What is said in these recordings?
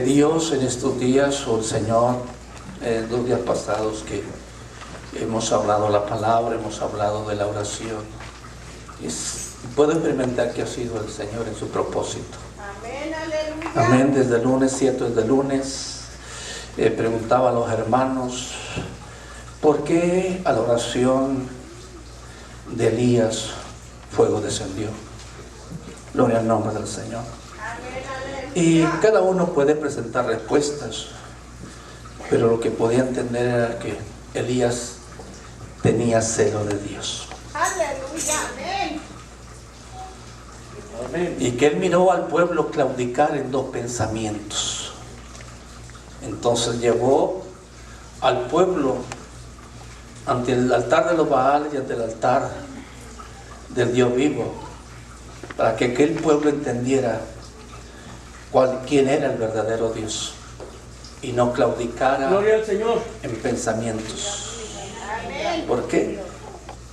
Dios en estos días, o el Señor, los días pasados que hemos hablado la palabra, hemos hablado de la oración, puedo experimentar que ha sido el Señor en su propósito. Amén, aleluya. Amén, desde el lunes, cierto, desde el lunes preguntaba a los hermanos, ¿por qué a la oración de Elías fuego descendió? Gloria al nombre del Señor. Y cada uno puede presentar respuestas, pero lo que podía entender era que Elías tenía celo de Dios. Aleluya, amén. Y que él miró al pueblo claudicar en dos pensamientos. Entonces llevó al pueblo ante el altar de los Baales y ante el altar del Dios vivo, para que aquel pueblo entendiera quién era el verdadero Dios y no claudicara en pensamientos. ¿Por qué?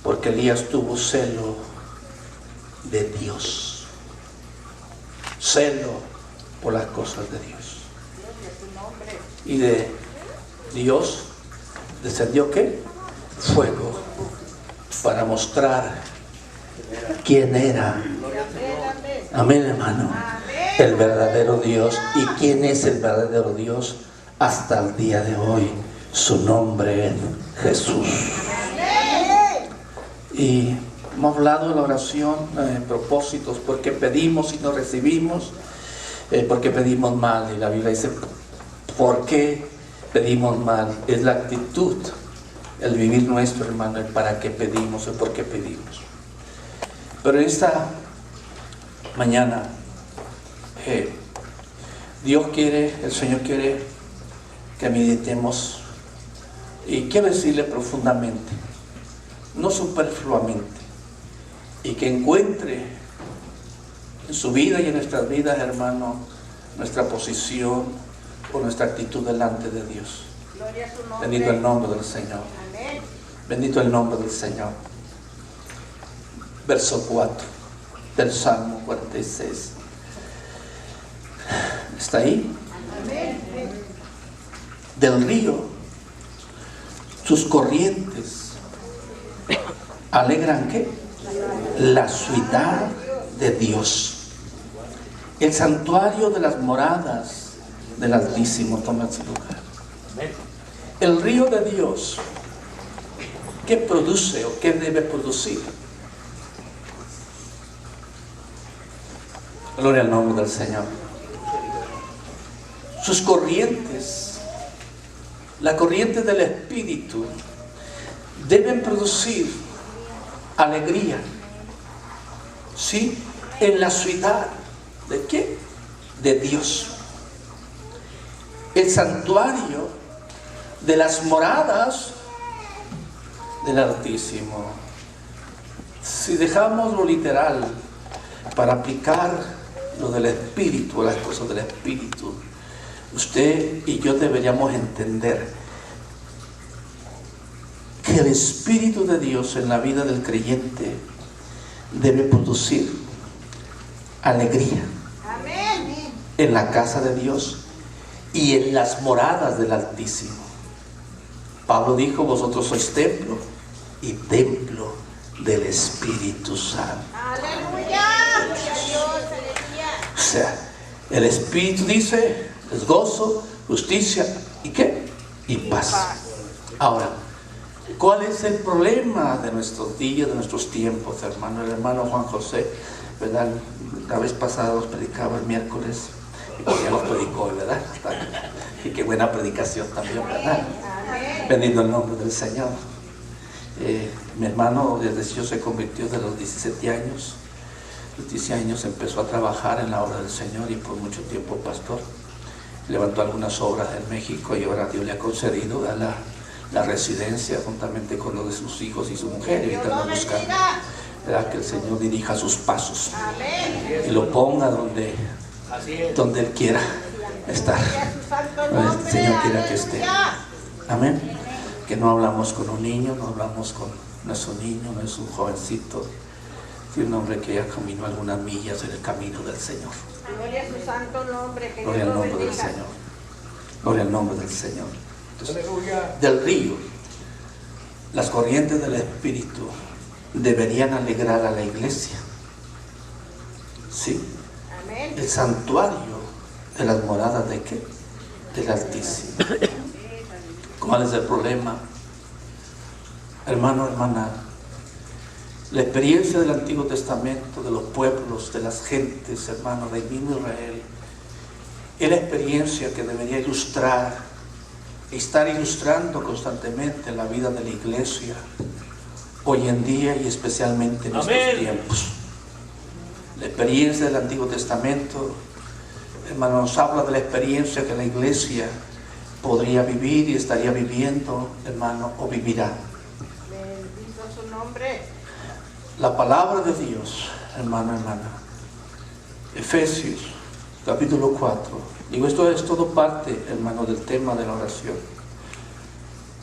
Porque Elías tuvo celo de Dios, celo por las cosas de Dios. Y de Dios descendió ¿qué? Fuego, para mostrar quién era. Amén, hermano. El verdadero Dios. ¿Y quién es el verdadero Dios? Hasta el día de hoy, su nombre es Jesús. Y hemos hablado de la oración, propósitos, porque pedimos y no recibimos, porque pedimos mal. Y la Biblia dice, ¿por qué pedimos mal? Es la actitud, el vivir nuestro, hermano, el para qué pedimos, el por qué pedimos. Pero en esta mañana, Dios quiere, el Señor quiere que meditemos, y quiero decirle profundamente, no superfluamente, y que encuentre en su vida y en nuestras vidas, hermano, nuestra posición o nuestra actitud delante de Dios. Gloria a su nombre. Bendito el nombre del Señor. Amén. Bendito el nombre del Señor. Verso 4 del Salmo 46. ¿Está ahí? Amén. Del río, sus corrientes alegran ¿qué? La ciudad de Dios, el santuario de las moradas del Altísimo. Toma su lugar. El río de Dios, ¿qué produce o qué debe producir? Gloria al nombre del Señor. Sus corrientes, la corriente del Espíritu, deben producir alegría, ¿sí? En la ciudad ¿de qué? De Dios. El santuario de las moradas del Altísimo. Si dejamos lo literal para aplicar lo del Espíritu, las cosas del Espíritu, usted y yo deberíamos entender que el Espíritu de Dios en la vida del creyente debe producir alegría. Amén. En la casa de Dios y en las moradas del Altísimo. Pablo dijo, vosotros sois templo y templo del Espíritu Santo. Aleluya. Gloria a Dios, aleluya. O sea, el Espíritu dice, es gozo, justicia y ¿qué? Y paz. Ahora, ¿cuál es el problema de nuestros días, de nuestros tiempos, hermano? El hermano Juan José, ¿verdad? La vez pasada los predicaba el miércoles, y pues ya los predicó hoy, ¿verdad? Y qué buena predicación también, ¿verdad? Bendito el nombre del Señor. Mi hermano desde Dios se convirtió de los 17 años. Los 17 años empezó a trabajar en la obra del Señor y por mucho tiempo pastor. Levantó algunas obras en México y ahora Dios le ha concedido la residencia juntamente con los de sus hijos y su mujer. Y ahorita anda buscando, ¿verdad? Que el Señor dirija sus pasos y lo ponga donde Él quiera estar, donde el Señor quiera que esté. Amén. Que no hablamos con un niño, no hablamos con nuestro niño, no es un jovencito, sino un hombre que ya caminó algunas millas en el camino del Señor. Gloria a su santo nombre. Que Gloria al Dios lo nombre del bendiga. Señor. Gloria al nombre del Señor. Entonces, Aleluya. del río, las corrientes del Espíritu deberían alegrar a la iglesia. Sí, Amén. el santuario de las moradas de qué? Del Altísimo. ¿Cuál es el problema? Hermano, hermana, la experiencia del Antiguo Testamento, de los pueblos, de las gentes, hermano, del mismo Israel, es la experiencia que debería ilustrar, estar ilustrando constantemente la vida de la iglesia hoy en día y especialmente en estos Amén. tiempos. La experiencia del Antiguo Testamento, hermano, nos habla de la experiencia que la iglesia podría vivir y estaría viviendo, hermano, o vivirá. Bendito su nombre. La palabra de Dios, hermano, hermana. Efesios, capítulo 4. Digo, esto es todo parte, hermano, del tema de la oración.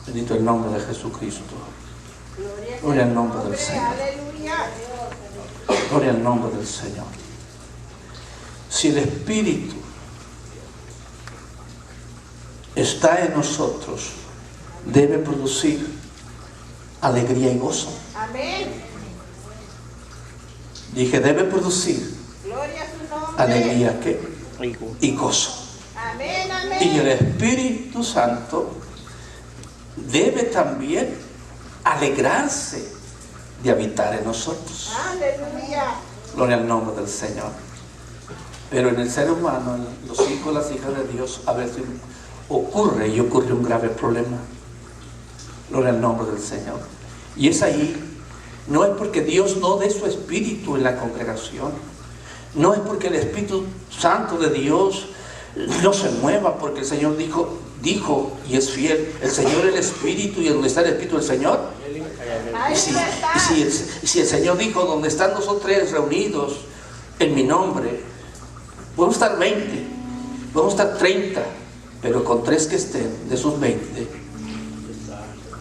Bendito el nombre de Jesucristo. Gloria al nombre del Señor. Aleluya. Gloria al nombre del Señor. Si el Espíritu está en nosotros, debe producir alegría y gozo. Amén. Dije, debe producir Gloria a su nombre. alegría ¿qué? Y gozo. Amén, amén. Y el Espíritu Santo debe también alegrarse de habitar en nosotros. Aleluya. Gloria al nombre del Señor. Pero en el ser humano, en los hijos y las hijas de Dios, a veces ocurre un grave problema. Gloria al nombre del Señor. Y es ahí, no es porque Dios no dé su Espíritu en la congregación, no es porque el Espíritu Santo de Dios no se mueva, porque el Señor dijo y es fiel, el Señor es el Espíritu, y donde está el Espíritu del Señor. Ahí está. Si el Señor dijo, donde están 2 o 3 reunidos en mi nombre, podemos estar 20, podemos estar 30, pero con 3 que estén de esos 20,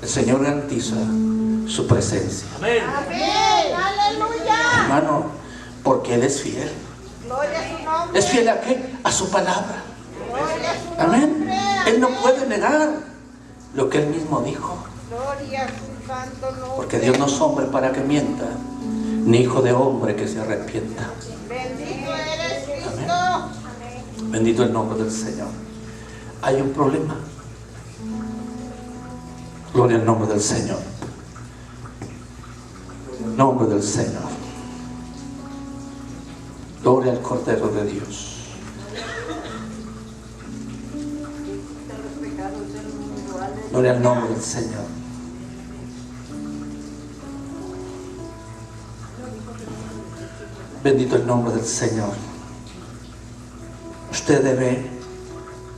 el Señor garantiza su presencia. Amén. Amén. Aleluya. Hermano, porque Él es fiel. Gloria a su nombre. ¿Es fiel a qué? A su palabra. Gloria a su Amén. nombre. Él no puede negar lo que Él mismo dijo. Gloria a su santo nombre. Porque Dios no es hombre para que mienta, ni hijo de hombre que se arrepienta. Bendito eres Cristo. Bendito el nombre del Señor. Hay un problema. Gloria al nombre del Señor. Nombre del Señor. Gloria al Cordero de Dios. Gloria al nombre del Señor. Bendito el nombre del Señor. Usted debe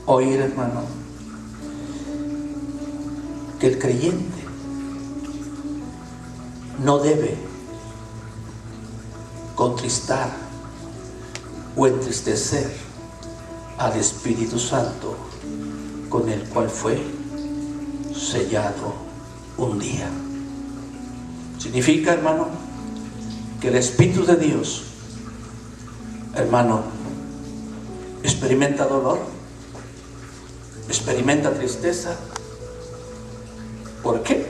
oír, hermano, que el creyente no debe contristar o entristecer al Espíritu Santo con el cual fue sellado un día. Significa, hermano, que el Espíritu de Dios, hermano, experimenta dolor, experimenta tristeza. ¿Por qué?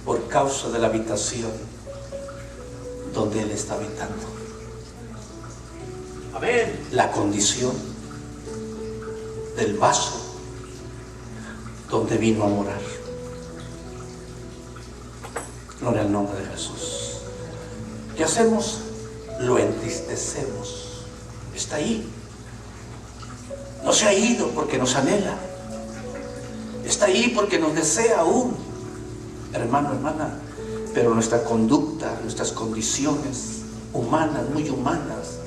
Por causa de la habitación donde Él está habitando. Amén. La condición del vaso donde vino a morar. Gloria al nombre de Jesús. ¿Qué hacemos? Lo entristecemos. Está ahí. No se ha ido porque nos anhela. Está ahí porque nos desea aún. Hermano, hermana, pero nuestra conducta, nuestras condiciones humanas, muy humanas,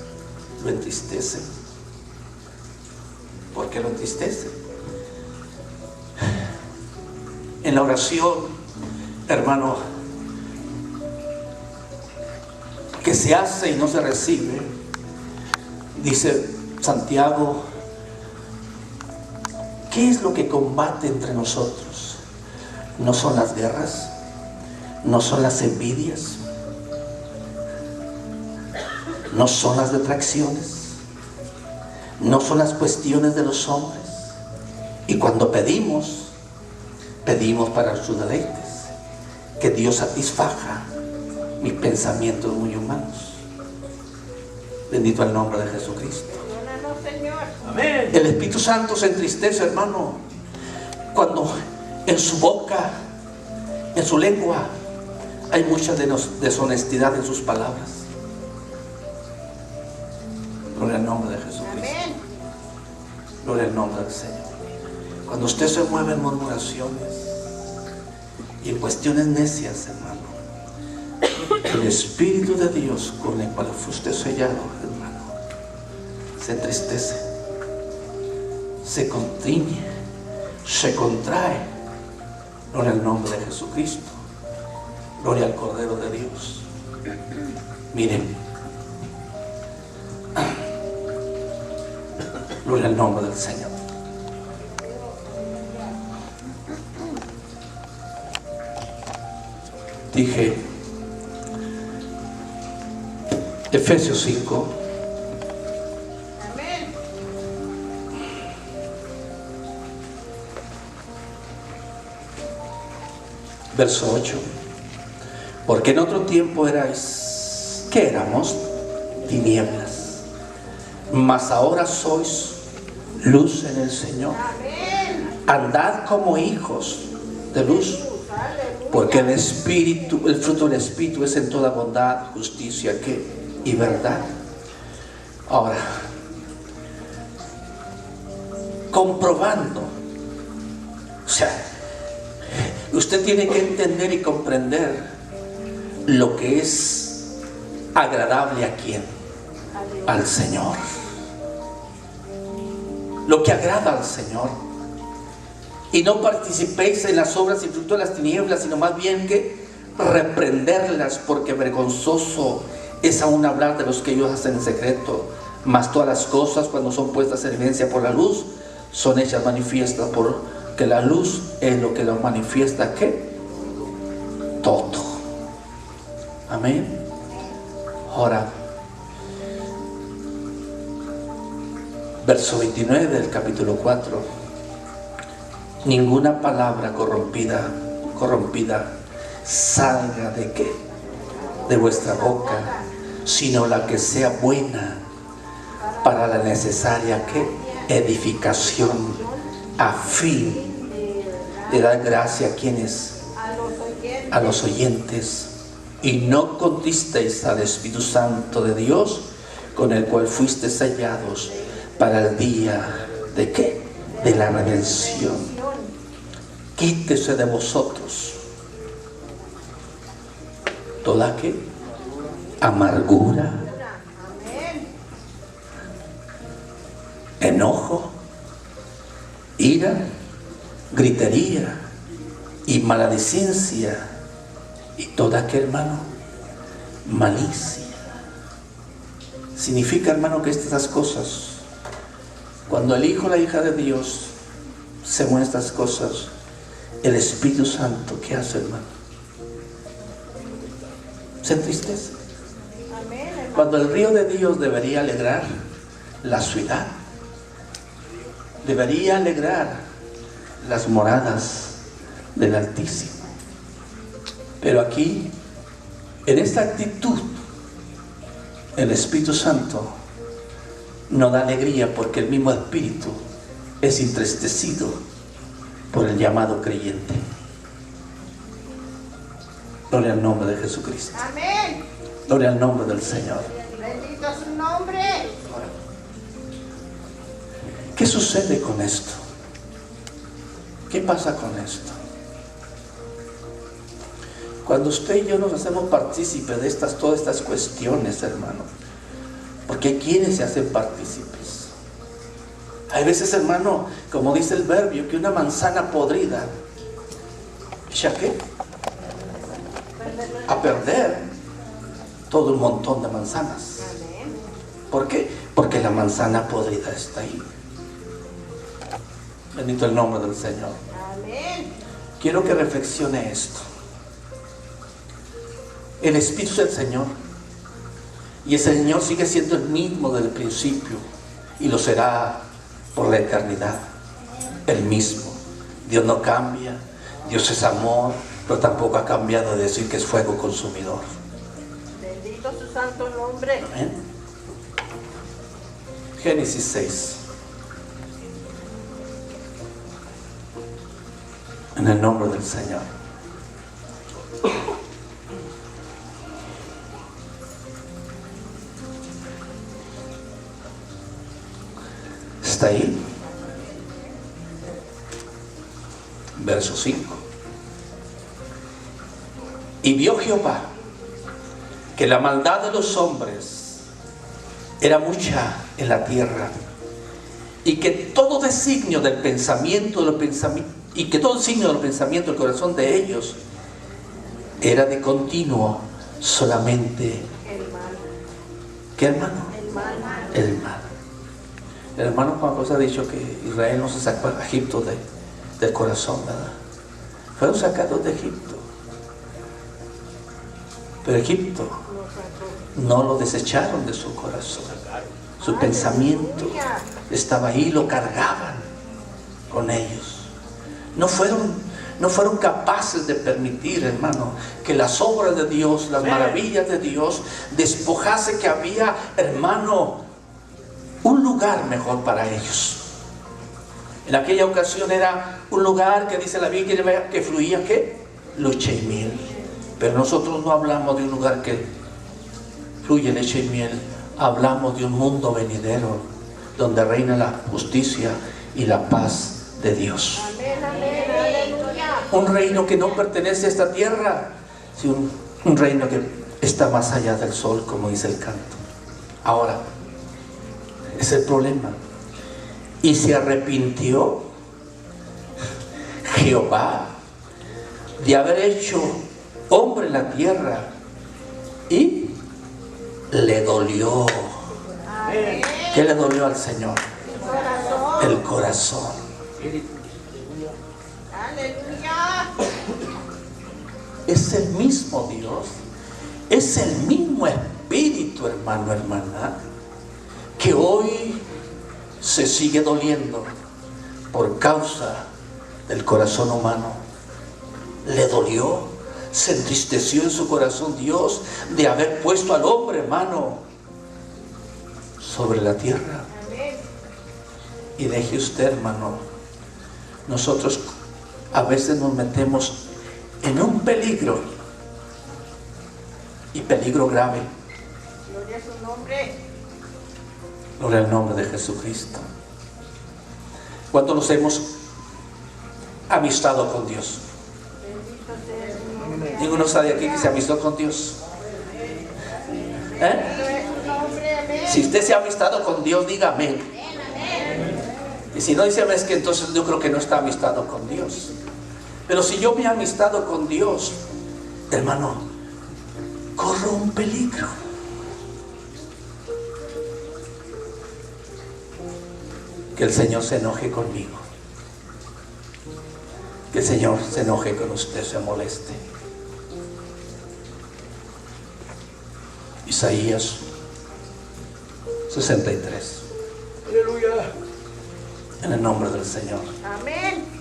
lo entristecen. ¿Por qué lo entristecen? En la oración, hermano, que se hace y no se recibe, dice Santiago, ¿qué es lo que combate entre nosotros? ¿No son las guerras? ¿No son las envidias? ¿No son las detracciones? no son las cuestiones de los hombres. Y cuando pedimos para sus deleites, que Dios satisfaga mis pensamientos muy humanos. Bendito el nombre de Jesucristo. Perdónanos, Señor. Amén. El Espíritu Santo se entristece, hermano, cuando en su boca, en su lengua, hay mucha deshonestidad en sus palabras. Gloria al nombre de Jesucristo. Amén. Gloria al nombre del Señor. Cuando usted se mueve en murmuraciones y en cuestiones necias, hermano, el Espíritu de Dios con el cual fue usted sellado, hermano, se entristece, se contriñe, se contrae. Gloria al nombre de Jesucristo. Gloria al Cordero de Dios. Miren, gloria al nombre del Señor. Dije, Efesios 5, Amén. verso 8. Porque en otro tiempo erais, ¿qué éramos? Tinieblas. Mas ahora sois luz en el Señor. Amén. Andad como hijos de luz. Porque el Espíritu, el fruto del Espíritu es en toda bondad, justicia y verdad. Ahora, comprobando, o sea, usted tiene que entender y comprender lo que es agradable a quién, al Señor. Lo que agrada al Señor. Y no participéis en las obras y fruto de las tinieblas, sino más bien que reprenderlas, porque vergonzoso es aún hablar de los que ellos hacen en secreto. Mas todas las cosas, cuando son puestas en evidencia por la luz, son hechas manifiestas, porque la luz es lo que lo manifiesta, ¿qué? Todo. Amén. Ahora, verso 29 del capítulo 4. Ninguna palabra corrompida salga de qué, de vuestra boca, sino la que sea buena para la necesaria ¿qué? Edificación, a fin de dar gracia a quienes, a los oyentes, y no contristéis al Espíritu Santo de Dios, con el cual fuiste sellados para el día de qué, de la redención. Quítese de vosotros toda ¿qué? Amargura, enojo, ira, gritería y maledicencia y toda ¿qué, hermano? Malicia. Significa, hermano, que estas cosas, cuando el Hijo o la hija de Dios se mueven estas cosas, el Espíritu Santo, ¿qué hace, hermano? Se entristece. Cuando el río de Dios debería alegrar la ciudad, debería alegrar las moradas del Altísimo. Pero aquí, en esta actitud, el Espíritu Santo no da alegría, porque el mismo Espíritu es entristecido por el llamado creyente. Gloria al nombre de Jesucristo. Amén. Gloria al nombre del Señor. Bendito su nombre. ¿Qué sucede con esto? ¿Qué pasa con esto? Cuando usted y yo nos hacemos partícipes de todas estas cuestiones, hermano, porque hay quienes se hacen partícipes. Hay veces, hermano, como dice el verbio, que una manzana podrida echa ¿qué? A perder todo un montón de manzanas. ¿Por qué? Porque la manzana podrida está ahí. Bendito el nombre del Señor. Amén. Quiero que reflexione esto. El Espíritu del Señor, y el Señor sigue siendo el mismo del principio, y lo será por la eternidad. El mismo. Dios no cambia. Dios es amor, pero tampoco ha cambiado de decir que es fuego consumidor. Bendito su santo nombre. Amén. Génesis 6. En el nombre del Señor. ¿Está ahí? Verso 5. Y vio Jehová que la maldad de los hombres era mucha en la tierra, y que todo designio del pensamiento del corazón de ellos era de continuo solamente El mal. ¿qué, hermano? El mal. El mal. El hermano Juan José ha dicho que Israel no se sacó a Egipto del corazón, ¿verdad? Fueron sacados de Egipto, pero Egipto no lo desecharon de su corazón. Su pensamiento estaba ahí, lo cargaban con ellos. No fueron capaces de permitir, hermano, que las obras de Dios, las maravillas de Dios, despojase que había, hermano, un lugar mejor para ellos. En aquella ocasión era un lugar que dice la Biblia que fluía, ¿qué? Leche y miel. Pero nosotros no hablamos de un lugar que fluye leche y miel. Hablamos de un mundo venidero donde reina la justicia y la paz de Dios. Amén, amén, aleluya. Un reino que no pertenece a esta tierra, sino un reino que está más allá del sol, como dice el canto. Ahora, es el problema. Y se arrepintió Jehová de haber hecho hombre en la tierra, y le dolió. Amén. ¿Qué le dolió al Señor? Corazón. El corazón. Aleluya. Es el mismo Dios, es el mismo Espíritu, hermano, hermana, que hoy se sigue doliendo por causa del corazón humano. Le dolió, se entristeció en su corazón Dios de haber puesto al hombre, hermano, sobre la tierra. Amén. Y deje usted, hermano, nosotros a veces nos metemos en un peligro, y peligro grave. Gloria a su nombre. Gloria al nombre de Jesucristo. ¿Cuántos nos hemos amistado con Dios? Bendito sea su nombre. Ninguno sabe aquí que se amistó con Dios. ¿Eh? Bendito es su nombre. Amén. Si usted se ha amistado con Dios, diga amén. Y si no dice amén, es que entonces yo creo que no está amistado con Dios. Pero si yo me he amistado con Dios, hermano, corro un peligro. Que el Señor se enoje conmigo. Que el Señor se enoje con usted, se moleste. Isaías 63. Aleluya. En el nombre del Señor. Amén.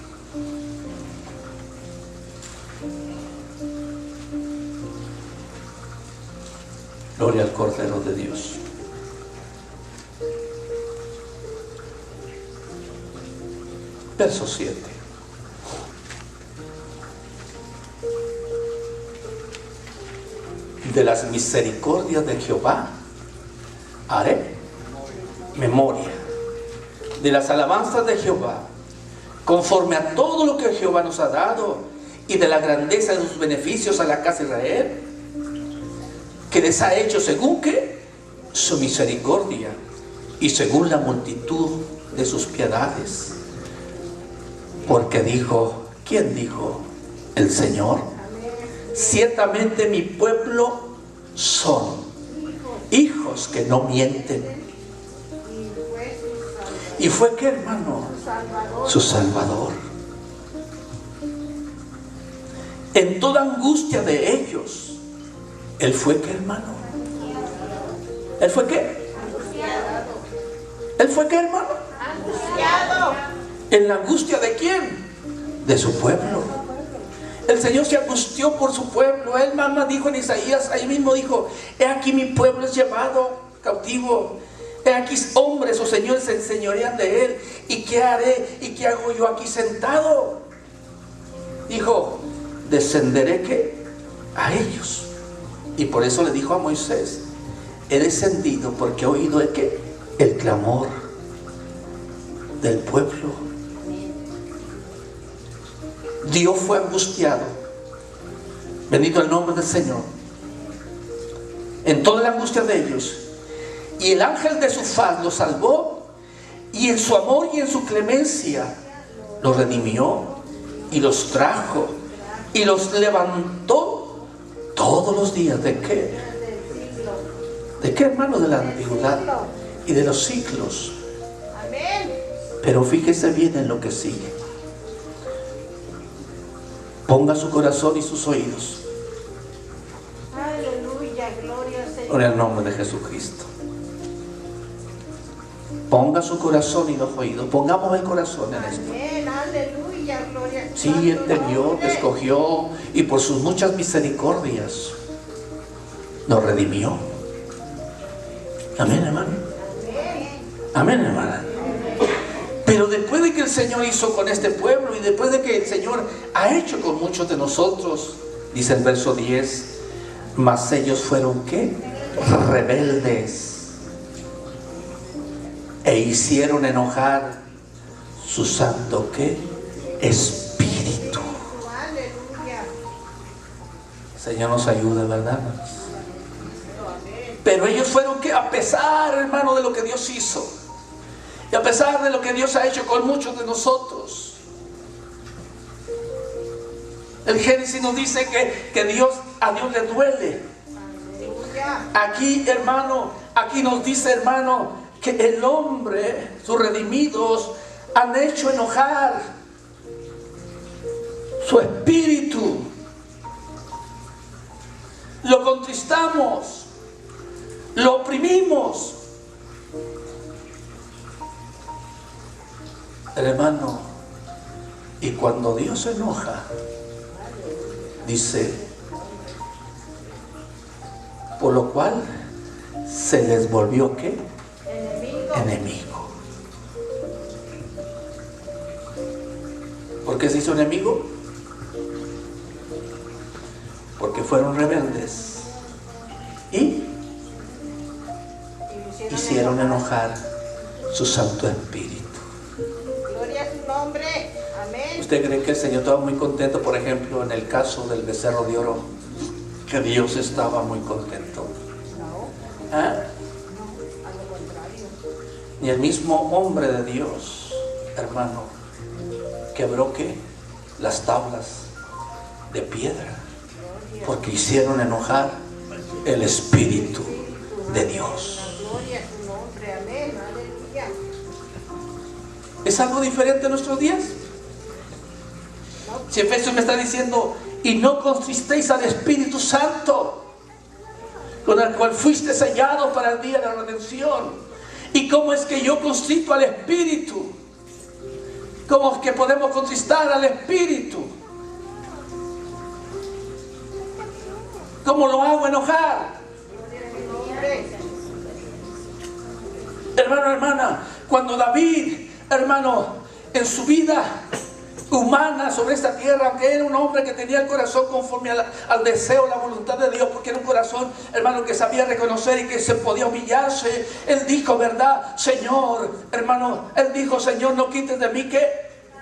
Gloria al Cordero de Dios. Verso 7. De las misericordias de Jehová haré memoria. De las alabanzas de Jehová, conforme a todo lo que Jehová nos ha dado, y de la grandeza de sus beneficios a la casa de Israel, que les ha hecho según que su misericordia y según la multitud de sus piedades. Porque dijo, ¿quién dijo? El Señor. Ciertamente mi pueblo son hijos que no mienten. ¿Y fue qué, hermano? Su Salvador. En toda angustia de ellos, ¿Él fue qué, hermano? ¿Él fue qué? ¿Él fue qué, hermano? Angustiado. ¿En la angustia de quién? De su pueblo. El Señor se angustió por su pueblo. Él mismo dijo en Isaías, ahí mismo dijo: he aquí mi pueblo es llevado cautivo. He aquí hombres o señores se enseñorean de él. ¿Y qué haré? ¿Y qué hago yo aquí sentado? Dijo: descenderé ¿qué? A ellos. Y por eso le dijo a Moisés: he descendido porque he oído ¿qué? El clamor del pueblo. Dios fue angustiado. Bendito el nombre del Señor. En toda la angustia de ellos. Y el ángel de su faz los salvó. Y en su amor y en su clemencia los redimió. Y los trajo. Y los levantó todos los días. ¿De qué? ¿De qué, hermano? De la antigüedad y de los siglos. Amén. Pero fíjese bien en lo que sigue. Ponga su corazón y sus oídos. Aleluya, gloria al Señor. Por el nombre de Jesucristo. Ponga su corazón y los oídos. Pongamos el corazón en esto. Amén, aleluya, gloria al Sí, Él te santo vio, nombre. te escogió y por sus muchas misericordias nos redimió. Amén, hermano. Amén, hermana. Pero después de que el Señor hizo con este pueblo y después de que el Señor ha hecho con muchos de nosotros, dice el verso 10, mas ellos fueron ¿qué? Rebeldes, e hicieron enojar su santo ¿qué? Espíritu. Aleluya. Señor nos ayude, ¿verdad? Pero ellos fueron que, a pesar, hermano, de lo que Dios hizo, y a pesar de lo que Dios ha hecho con muchos de nosotros, el Génesis nos dice que a Dios le duele. Aleluya. Aquí, hermano, aquí nos dice, hermano, que el hombre, sus redimidos, han hecho enojar su espíritu. Lo contristamos, lo oprimimos. Hermano, y cuando Dios se enoja, dice, por lo cual se les volvió ¿qué? Enemigo. Enemigo. ¿Por qué se hizo enemigo? Porque fueron rebeldes y hicieron enojar su Santo Espíritu. Gloria a su nombre. Amén. ¿Usted cree que el Señor estaba muy contento, por ejemplo, en el caso del becerro de oro? Que Dios estaba muy contento. No, ¿Ah? no, a lo contrario. Ni el mismo hombre de Dios, hermano, quebró ¿qué? Las tablas de piedra, porque hicieron enojar el Espíritu de Dios. Gloria a su nombre. Amén. Aleluya. ¿Es algo diferente en nuestros días? Si Efesios me está diciendo, y no contristéis al Espíritu Santo, con el cual fuiste sellado para el día de la redención. ¿Y cómo es que yo constrito al Espíritu? ¿Cómo es que podemos contristar al Espíritu? ¿Cómo lo hago enojar? Gloria a su nombre. Hermano, hermana, cuando David, hermano, en su vida humana sobre esta tierra, aunque era un hombre que tenía el corazón conforme al deseo, la voluntad de Dios, porque era un corazón, hermano, que sabía reconocer y que se podía humillarse, él dijo, ¿verdad? Señor, hermano, él dijo, Señor, no quites de mí ¿qué?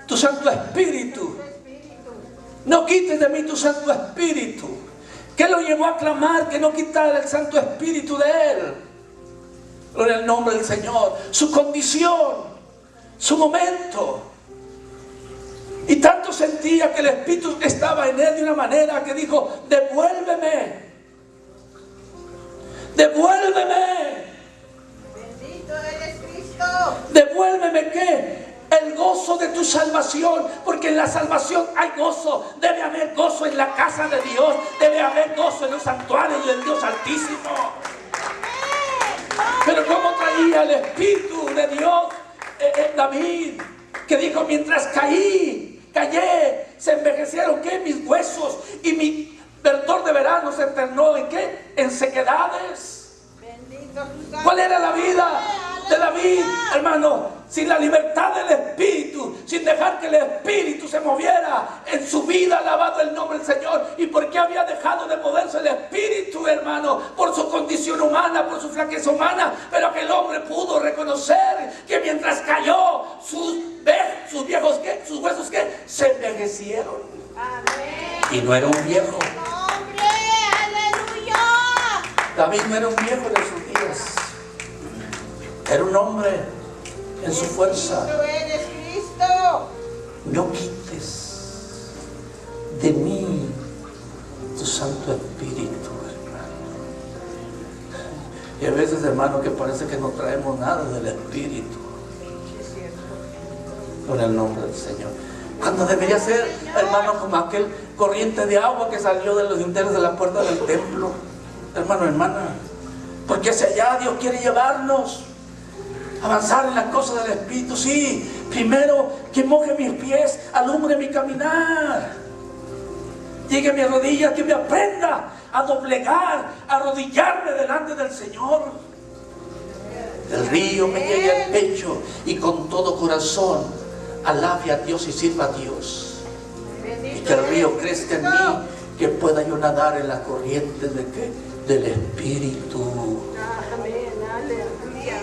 Tu Santo Espíritu. No quites de mí tu Santo Espíritu. ¿Qué lo llevó a clamar que no quitara el Santo Espíritu de él? Gloria al nombre del Señor. Su condición, su momento. Y tanto sentía que el Espíritu estaba en él de una manera que dijo, devuélveme. Devuélveme. Bendito eres Cristo. Devuélveme ¿qué? El gozo de tu salvación, porque en la salvación hay gozo. Debe haber gozo en la casa de Dios, debe haber gozo en los santuarios del Dios Altísimo. Pero ¿cómo traía el Espíritu de Dios, David, que dijo: mientras callé, se envejecieron ¿qué? Mis huesos, y mi verdor de verano se ternó ¿en qué? En sequedades. ¿Cuál era la vida de David, hermano? Sin la libertad del Espíritu, sin dejar que el Espíritu se moviera en su vida, alabado el nombre del Señor. ¿Y por qué había dejado de moverse el Espíritu, hermano? Por su condición humana, por su flaqueza humana. Pero aquel hombre pudo reconocer que mientras cayó, sus viejos ¿qué? Sus huesos ¿qué? Se envejecieron. Amén. Y no era un viejo. ¡Hombre! ¡Aleluya! David no era un viejo de sus días. Era un hombre en su fuerza. Cristo eres Cristo. No quites de mí tu Santo Espíritu, hermano. Y a veces, hermano, que parece que no traemos nada del Espíritu. Es cierto. Por el nombre del Señor. Cuando debería ser, hermano, como aquel corriente de agua que salió de los dinteles de la puerta del templo. Hermano, hermana, porque hacia allá Dios quiere llevarnos. Avanzar en las cosas del Espíritu, sí. Primero que moje mis pies, alumbre mi caminar. Llegue a mis rodillas, que me aprenda a doblegar, a arrodillarme delante del Señor. El río me llegue al pecho y con todo corazón alabe a Dios y sirva a Dios. Y que el río crezca en mí, que pueda yo nadar en las corrientes de ¿qué? Del Espíritu. Amén. Aleluya.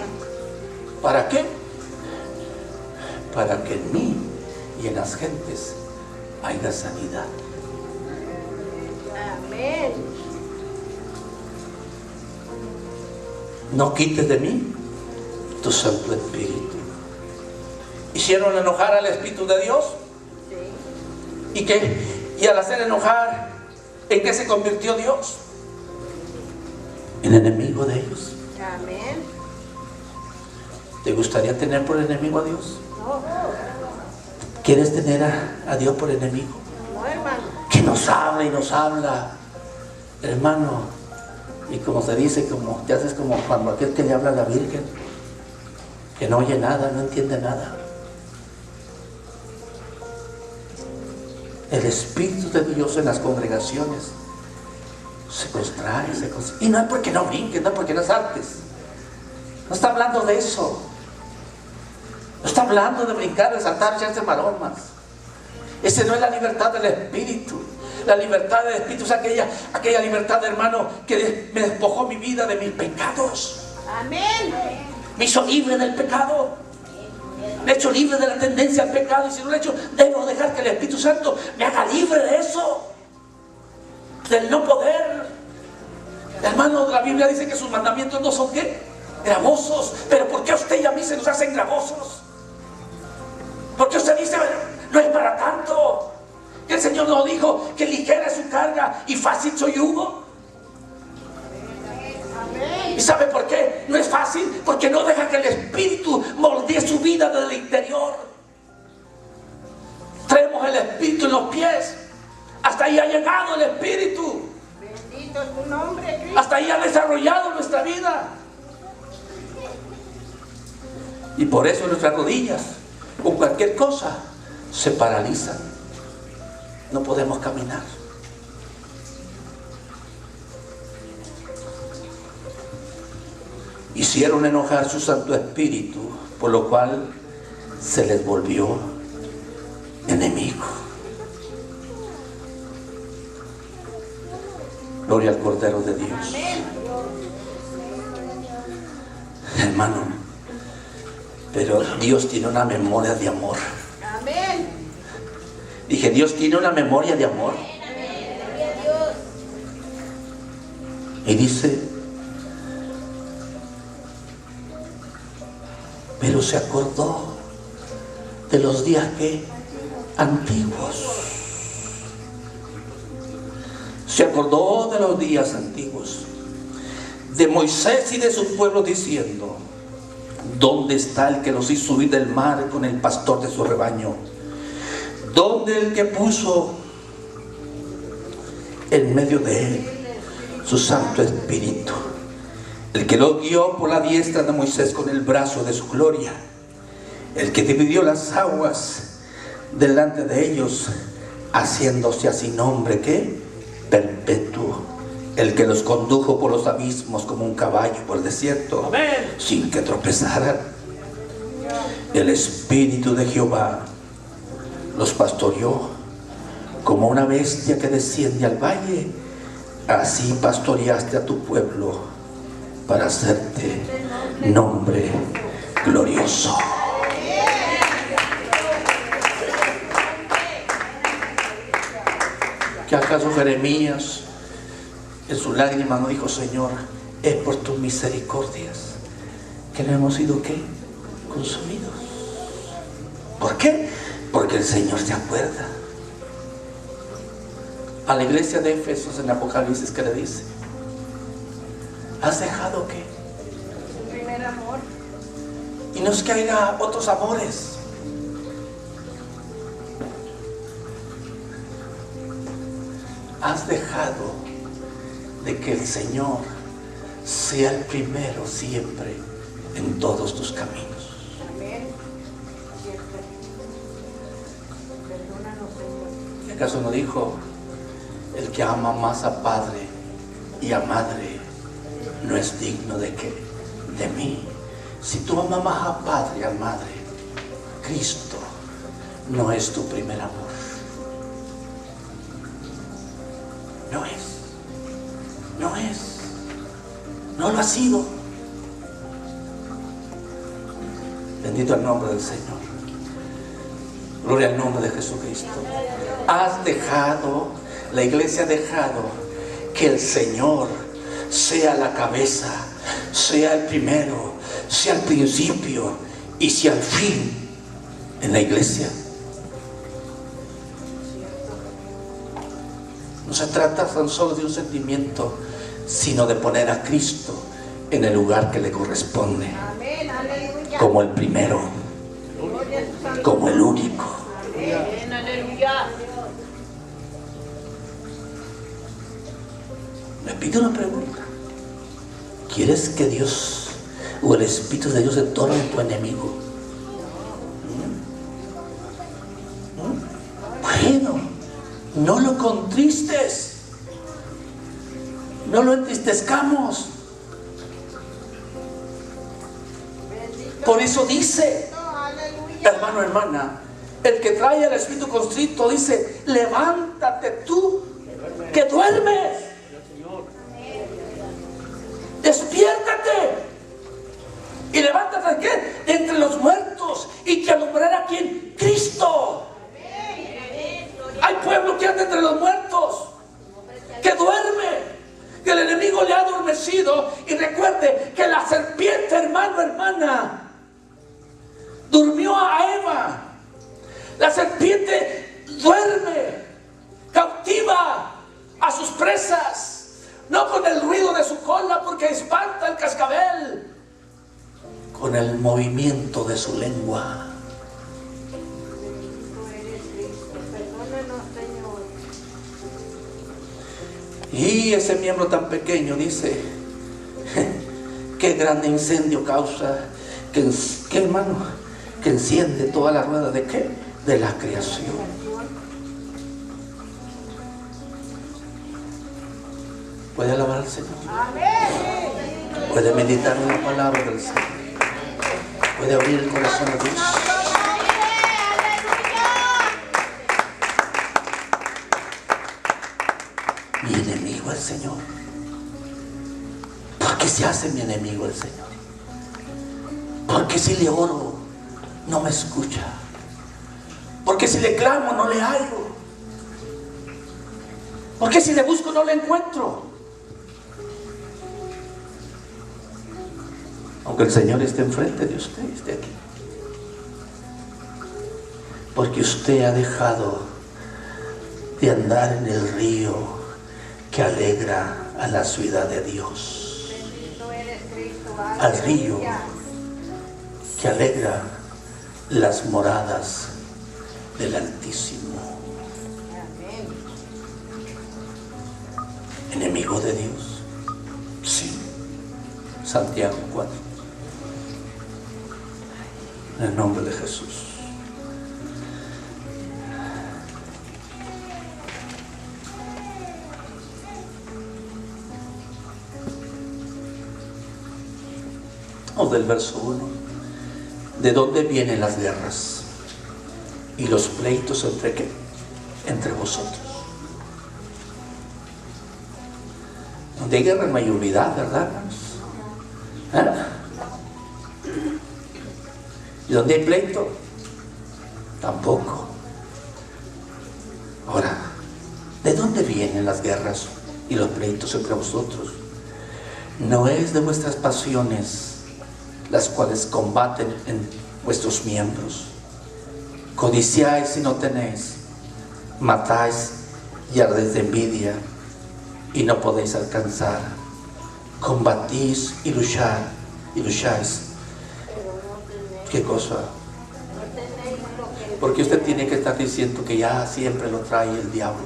¿Para qué? Para que en mí y en las gentes haya sanidad. Amén. No quites de mí tu Santo Espíritu. Hicieron enojar al Espíritu de Dios. Sí. ¿Y qué? Y al hacer enojar, ¿en qué se convirtió Dios? En enemigo de ellos. Amén. ¿Te gustaría tener por enemigo a Dios? No, ¿Quieres tener a Dios por enemigo? no, hermano. Que nos habla y nos habla, hermano. Y como se dice, como te haces como cuando aquel que le habla a la Virgen, que no oye nada, no entiende nada. El Espíritu de Dios en las congregaciones se contrae, y no es porque no brinques, no es porque no saltes. No está hablando de eso. No está hablando de brincar, de saltar, echarse maromas. Esa no es la libertad del Espíritu. La libertad del Espíritu es aquella libertad, hermano, que me despojó mi vida de mis pecados. Amén. Me hizo libre del pecado. Me ha hecho libre de la tendencia al pecado. Y si no lo he hecho, debo dejar que el Espíritu Santo me haga libre de eso. Del no poder. Hermano, la Biblia dice que sus mandamientos no son ¿qué? Gravosos. Pero ¿por qué a usted y a mí se nos hacen gravosos? Porque usted dice, no es para tanto. Que el Señor nos dijo que ligera es su carga y fácil su yugo. Amén. ¿Y sabe por qué? No es fácil, porque no deja que el Espíritu moldee su vida desde el interior. Traemos el Espíritu en los pies. Hasta ahí ha llegado el Espíritu. Bendito es tu nombre, Cristo. Hasta ahí ha desarrollado nuestra vida. Y por eso nuestras rodillas, con cualquier cosa, se paralizan. No podemos caminar. Hicieron enojar su Santo Espíritu, por lo cual se les volvió enemigo. Gloria al Cordero de Dios. Amén. Hermano, pero Dios tiene una memoria de amor. Amén. Dije, Dios tiene una memoria de amor. Y dice, pero se acordó de los días que antiguos. Se acordó de los días antiguos, de Moisés y de su pueblo, diciendo, ¿dónde está el que los hizo subir del mar con el pastor de su rebaño? ¿Dónde el que puso en medio de él su Santo Espíritu el que los guió por la diestra de Moisés con el brazo de su gloria, el que dividió las aguas delante de ellos, haciéndose así nombre que perpetuo, el que los condujo por los abismos como un caballo por el desierto. Amén. Sin que tropezaran. El Espíritu de Jehová los pastoreó como una bestia que desciende al valle. Así pastoreaste a tu pueblo para hacerte nombre glorioso. ¿Que acaso Jeremías en su lágrima no dijo: Señor, es por tus misericordias que no hemos sido ¿qué? Consumidos? ¿Por qué? Porque el Señor se acuerda. A la iglesia de Éfesos en Apocalipsis, ¿qué le dice? ¿Has dejado qué? El primer amor. Y no es que haya otros amores. Has dejado de que el Señor sea el primero siempre en todos tus caminos. Amén. Perdónanos, Señor. ¿Y acaso no dijo: el que ama más a padre y a madre no es digno de qué? De mí? Si tú amas más a padre y a madre, Cristo no es tu primer amor. No es. No es. No lo ha sido. Bendito el nombre del Señor. Gloria al nombre de Jesucristo. Has dejado, la iglesia ha dejado que el Señor sea la cabeza, sea el primero, sea el principio y sea el fin en la iglesia. No se trata tan solo de un sentimiento, sino de poner a Cristo en el lugar que le corresponde. Amén, aleluya. Como el primero, como el único. Amén, aleluya. Me pide una pregunta. ¿Quieres que Dios o el Espíritu de Dios se torne en tu enemigo? Bueno, no lo contristes, no lo entristezcamos. Por eso dice, hermano, hermana, el que trae el espíritu constrito dice: levántate tú que duermes, despiértate y levántate ¿qué? Entre los muertos, y te alumbrará ¿quién? Cristo. Hay pueblo que anda entre los muertos, que duerme, que el enemigo le ha adormecido. Y recuerde que la serpiente, hermano, hermana, durmió a Eva. La serpiente duerme, cautiva a sus presas, no con el ruido de su cola, porque espanta el cascabel, con el movimiento de su lengua. Y ese miembro tan pequeño, dice, qué grande incendio causa, que hermano, que enciende toda la rueda de ¿qué? De la creación. ¿Puede alabar al Señor? ¿Puede meditar en la palabra del Señor? ¿Puede abrir el corazón a Dios? Mi enemigo el Señor. ¿Por qué se hace mi enemigo el Señor? Porque si le oro no me escucha, porque si le clamo no le hallo, porque si le busco no le encuentro. Aunque el Señor esté enfrente de usted, esté aquí, porque usted ha dejado de andar en el río que alegra a la ciudad de Dios, al río que alegra las moradas del Altísimo. Enemigo de Dios, sí, Santiago 4. En el nombre de Jesús. O del verso 1. ¿De dónde vienen las guerras y los pleitos entre qué? Entre vosotros. Donde hay guerra no hay unidad, ¿verdad? ¿Y donde hay pleito? Tampoco. Ahora, ¿de dónde vienen las guerras y los pleitos entre vosotros? No es de vuestras pasiones las cuales combaten en vuestros miembros. Codiciáis y no tenéis, matáis y ardéis de envidia y no podéis alcanzar. Combatís y lucháis. ¿Qué cosa? Porque usted tiene que estar diciendo que ya siempre lo trae el diablo.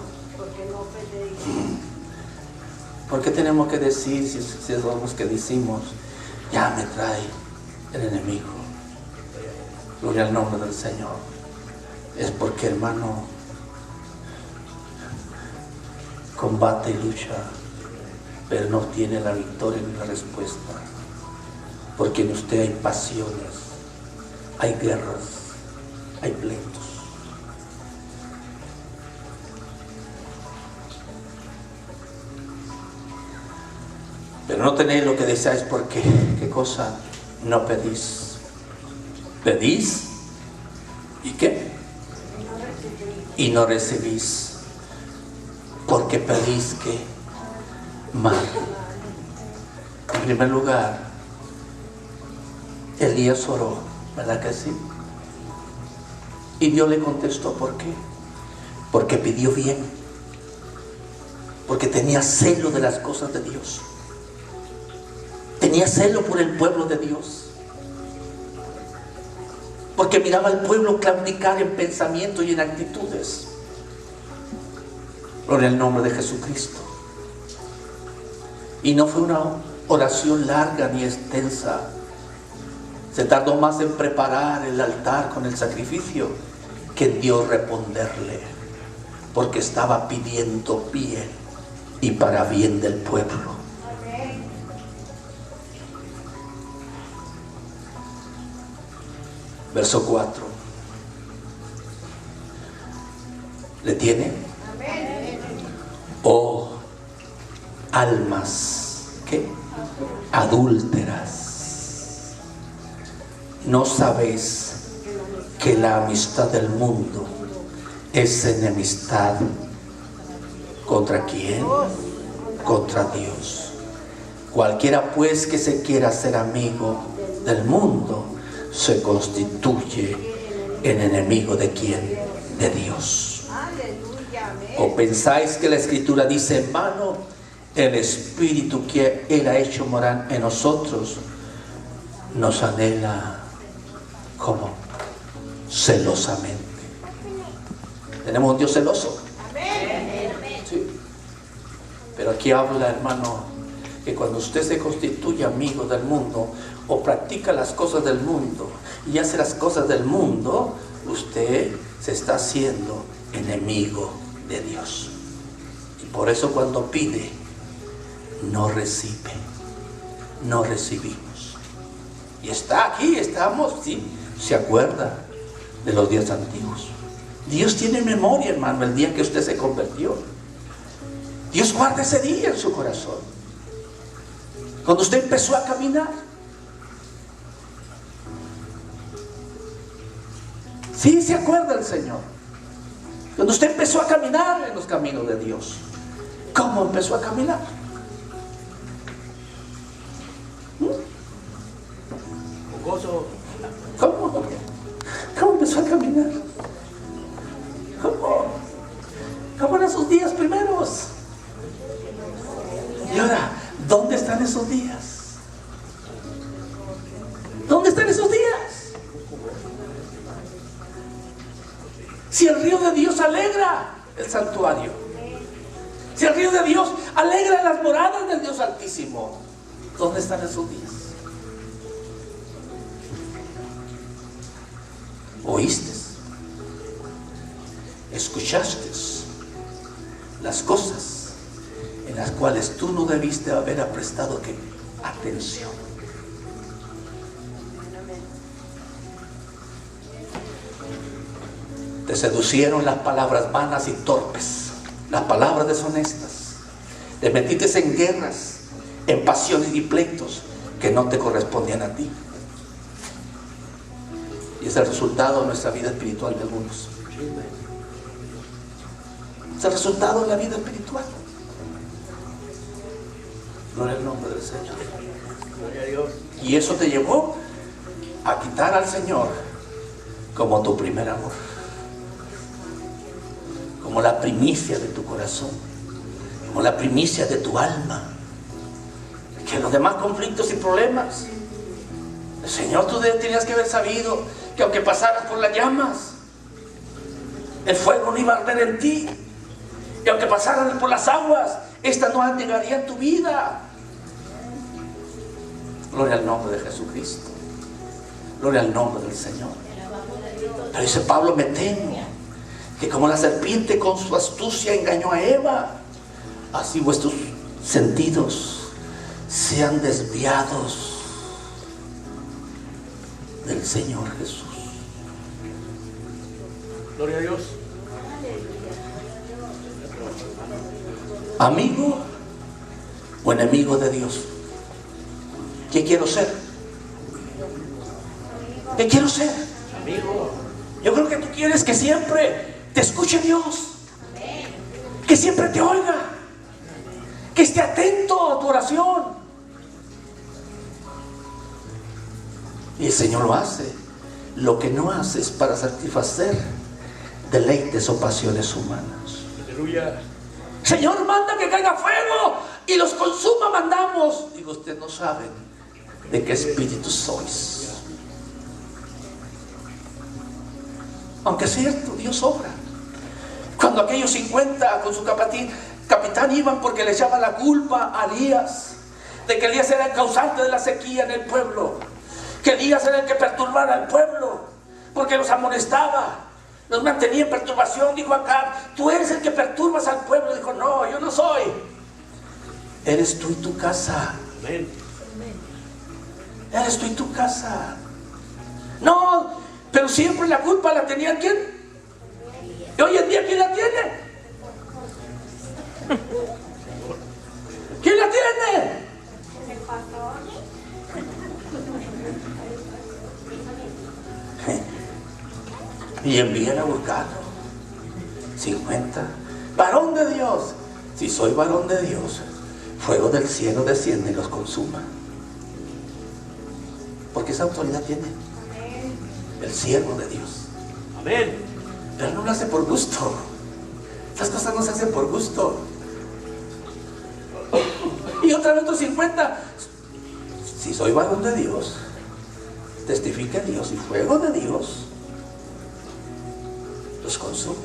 ¿Por qué tenemos que decir, si somos que decimos, ya me trae el enemigo? Gloria al nombre del Señor. Es porque, hermano, combate y lucha, pero no tiene la victoria ni la respuesta. Porque en usted hay pasiones, hay guerras, hay pleitos. Pero no tenéis lo que deseáis porque, ¿qué cosa? No pedís. ¿Pedís? ¿Y qué? Y no recibís. Porque pedís que mal. En primer lugar, Elías oró, ¿verdad que sí? Y Dios le contestó, ¿por qué? Porque pidió bien. Porque tenía celo de las cosas de Dios. Tenía celo por el pueblo de Dios. Porque miraba al pueblo claudicar en pensamiento y en actitudes. Gloria al nombre de Jesucristo. Y no fue una oración larga ni extensa. Se tardó más en preparar el altar con el sacrificio que en Dios responderle. Porque estaba pidiendo bien y para bien del pueblo. Verso 4. ¿Le tiene? Oh, almas, ¿qué? Adúlteras. ¿No sabéis que la amistad del mundo es enemistad contra quién? Contra Dios. Cualquiera pues que se quiera ser amigo del mundo se constituye en enemigo de quién? De Dios. ¿O pensáis que la Escritura dice, hermano, el Espíritu que Él ha hecho morar en nosotros nos anhela como celosamente? Tenemos un Dios celoso. Sí. Pero aquí habla, hermano, que cuando usted se constituye amigo del mundo o practica las cosas del mundo y hace las cosas del mundo, usted se está haciendo enemigo de Dios. Y por eso cuando pide, no recibe, no recibimos. Y está aquí, estamos, sí, se acuerda de los días antiguos. Dios tiene memoria, hermano, el día que usted se convirtió. Dios guarda ese día en su corazón. Cuando usted empezó a caminar. Sí, se acuerda el Señor. Cuando usted empezó a caminar en los caminos de Dios. ¿Cómo empezó a caminar? Con gozo. ¿Cómo? ¿Cómo empezó a caminar? ¿Cómo eran sus días primeros? Y ahora, ¿dónde están esos días? ¿Dónde están esos días? Si el río de Dios alegra el santuario, si el río de Dios alegra las moradas del Dios Altísimo, ¿Dónde están esos días? ¿Oíste? ¿Escuchaste las cosas en las cuales tú no debiste haber prestado atención? Te seducieron las palabras vanas y torpes, las palabras deshonestas. Te metiste en guerras, en pasiones y pleitos que no te correspondían a ti. Y es el resultado de nuestra vida espiritual de algunos. Es el resultado de la vida espiritual. Gloria al nombre del Señor. Gloria a Dios. Y eso te llevó a quitar al Señor como tu primer amor, como la primicia de tu corazón, como la primicia de tu alma. Que los demás conflictos y problemas, el Señor, tú tenías que haber sabido que aunque pasaras por las llamas, el fuego no iba a arder en ti. Y aunque pasaras por las aguas, estas no llegarían a tu vida. Gloria al nombre de Jesucristo. Gloria al nombre del Señor. Pero dice Pablo, me temo que como la serpiente con su astucia engañó a Eva, así vuestros sentidos sean desviados del Señor Jesús. Gloria a Dios. ¿Amigo o enemigo de Dios? ¿Qué quiero ser? ¿Qué quiero ser? Amigo. Yo creo que tú quieres que siempre te escuche Dios, que siempre te oiga, que esté atento a tu oración. Y el Señor lo hace. Lo que no hace es para satisfacer deleites o pasiones humanas. Aleluya. Señor, manda que caiga fuego y los consuma, mandamos. Digo, ustedes no saben de qué espíritu sois. Aunque es cierto, Dios obra. Cuando aquellos 50 con su capitán iban porque le echaban la culpa a Elías, de que Elías era el causante de la sequía en el pueblo, que Elías era el que perturbara al pueblo, porque los amonestaba, los mantenía en perturbación. Dijo Acab, tú eres el que perturbas al pueblo. Dijo, no, yo no soy. Eres tú y tu casa. Amén. Eres tú y tu casa. No, pero siempre la culpa la tenía ¿quién? Y hoy en día ¿quién la tiene? ¿Quién la tiene? Y envían a buscarlo. 50. Varón de Dios. Si soy varón de Dios, fuego del cielo desciende y los consuma. Porque esa autoridad tiene el siervo de Dios. Amén. Pero no lo hace por gusto. Estas cosas no se hacen por gusto. Y otra vez otros 50. Si soy varón de Dios, testifica Dios y fuego de Dios los consuma.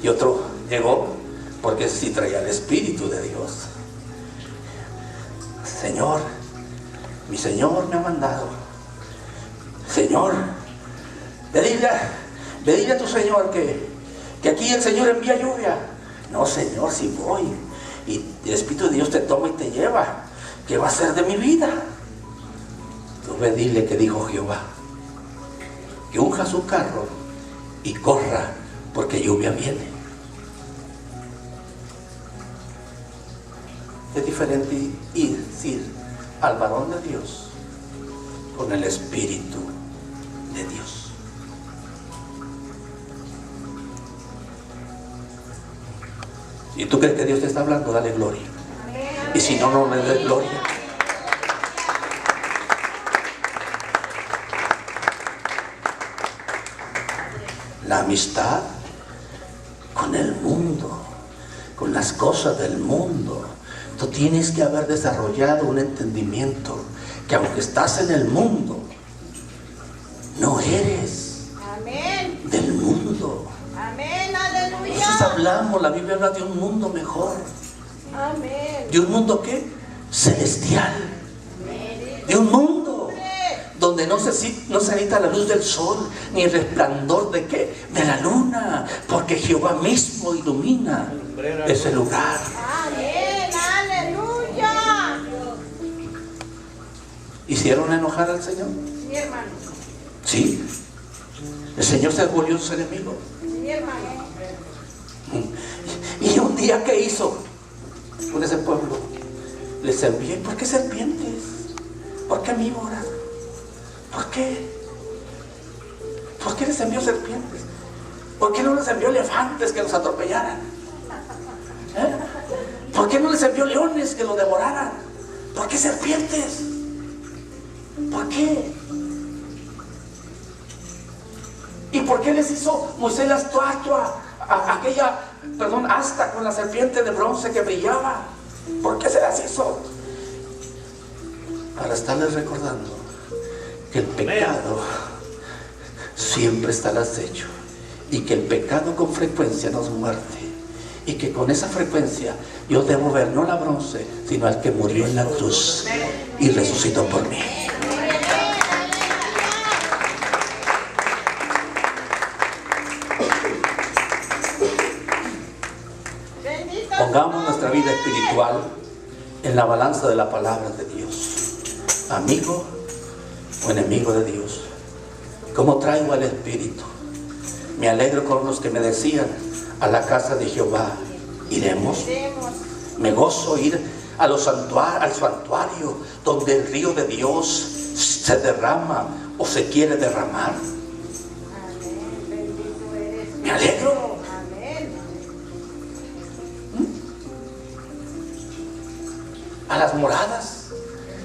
Y otro llegó porque sí traía el Espíritu de Dios. Señor, mi Señor me ha mandado. Señor, dile a tu Señor que aquí el Señor envía lluvia. No, Señor, si voy y el Espíritu de Dios te toma y te lleva, ¿qué va a ser de mi vida? Tú ve, dile que dijo Jehová, que unja su carro y corra, porque lluvia viene. Es diferente ir al varón de Dios con el Espíritu de Dios. Si tú crees que Dios te está hablando, dale gloria. Y si no, no le des gloria. La amistad con el mundo, con las cosas del mundo. Tú tienes que haber desarrollado un entendimiento que aunque estás en el mundo, no eres Amén. del mundo. Amén. Aleluya. Nosotros hablamos, la Biblia habla de un mundo mejor. Amén. De un mundo ¿qué? Celestial. De un mundo donde no se necesita la luz del sol, ni el resplandor de ¿qué? De la luna, porque Jehová mismo ilumina ese lugar. Amén. Aleluya. ¿Hicieron enojar al Señor? Sí, hermano. Sí. El Señor se volvió su enemigo. Sí, hermano. Y un día, ¿qué hizo con ese pueblo? Les envié. ¿Por qué serpientes? ¿Por qué víboras? ¿Por qué? ¿Por qué les envió serpientes? ¿Por qué no les envió elefantes que los atropellaran? ¿Eh? ¿Por qué no les envió leones que los devoraran? ¿Por qué serpientes? ¿Por qué? ¿Y por qué les hizo Moisés la estatua, aquella, asta con la serpiente de bronce que brillaba? ¿Por qué se las hizo? Para estarles recordando que el pecado siempre está al acecho y que el pecado con frecuencia nos muerde, y que con esa frecuencia yo debo ver no la bronce, sino al que murió en la cruz y resucitó por mí. Pongamos nuestra vida espiritual en la balanza de la palabra de Dios. Amigo o enemigo de Dios. ¿Cómo traigo al Espíritu? Me alegro con los que me decían: a la casa de Jehová iremos. Me gozo ir al santuario donde el río de Dios se derrama o se quiere derramar. Me alegro. A las moradas,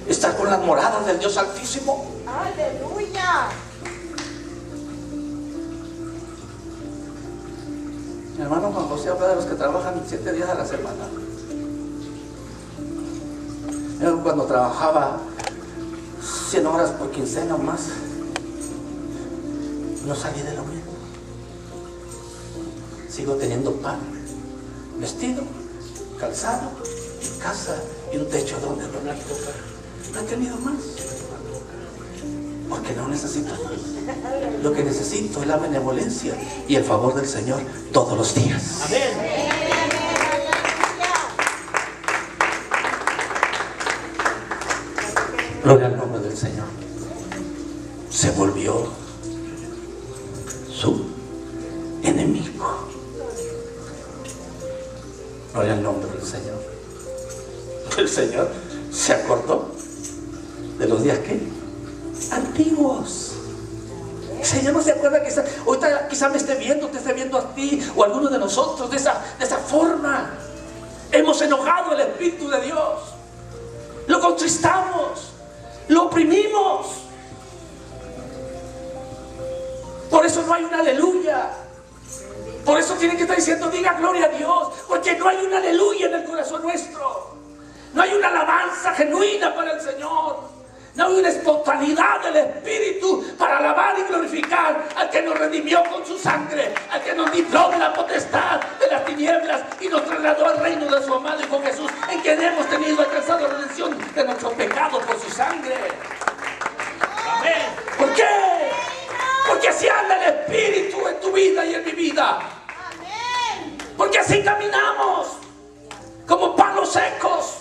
estar con las moradas del Dios Altísimo. Aleluya. Mi hermano Juan José habla de los que trabajan 7 días a la semana. Yo cuando trabajaba 100 horas por quincena o más, no salí de lo mismo. Sigo teniendo pan, vestido, calzado, casa y un techo donde dormir. No he tenido más, porque no necesito más. Lo que necesito es la benevolencia y el favor del Señor todos los días. Amén. Gloria al nombre del Señor. Se volvió su enemigo. Gloria al nombre del Señor. El Señor se acordó de los días que antiguos. El Señor no se acuerda que ahorita quizá me esté viendo, te esté viendo a ti o a alguno de nosotros de esa forma. Hemos enojado al Espíritu de Dios, lo contristamos, lo oprimimos. Por eso no hay un aleluya. Por eso tiene que estar diciendo: diga gloria a Dios, porque no hay un aleluya en el corazón nuestro. No hay una alabanza genuina para el Señor. No hay una espontaneidad del Espíritu para alabar y glorificar al que nos redimió con su sangre, al que nos libró de la potestad de las tinieblas y nos trasladó al reino de su amado Hijo Jesús, en quien hemos tenido alcanzado redención de nuestros pecados por su sangre. Amén. ¿Por qué? Porque así anda el Espíritu en tu vida y en mi vida. Amén. Porque así caminamos como palos secos.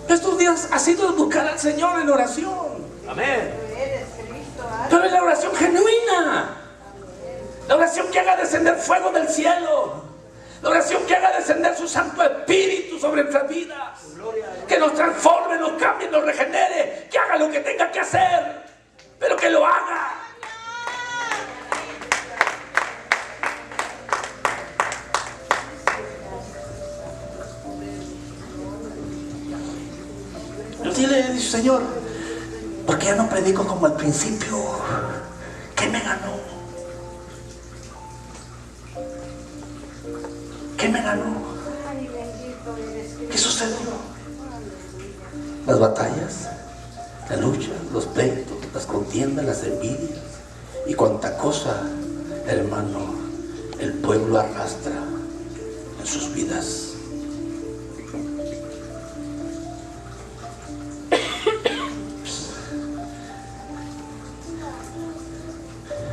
Estos días ha sido buscar al Señor en oración. Amén. Pero en la oración genuina. La oración que haga descender fuego del cielo. La oración que haga descender su Santo Espíritu sobre nuestras vidas. Que nos transforme, nos cambie, nos regenere. Que haga lo que tenga que hacer. Pero que lo haga. Yo le dije: Señor, ¿por qué ya no predico como al principio? ¿Qué me ganó? ¿Qué me ganó? ¿Qué sucedió? Las batallas, la lucha, los pleitos, las contiendas, las envidias y cuanta cosa hermano, el pueblo arrastra en sus vidas.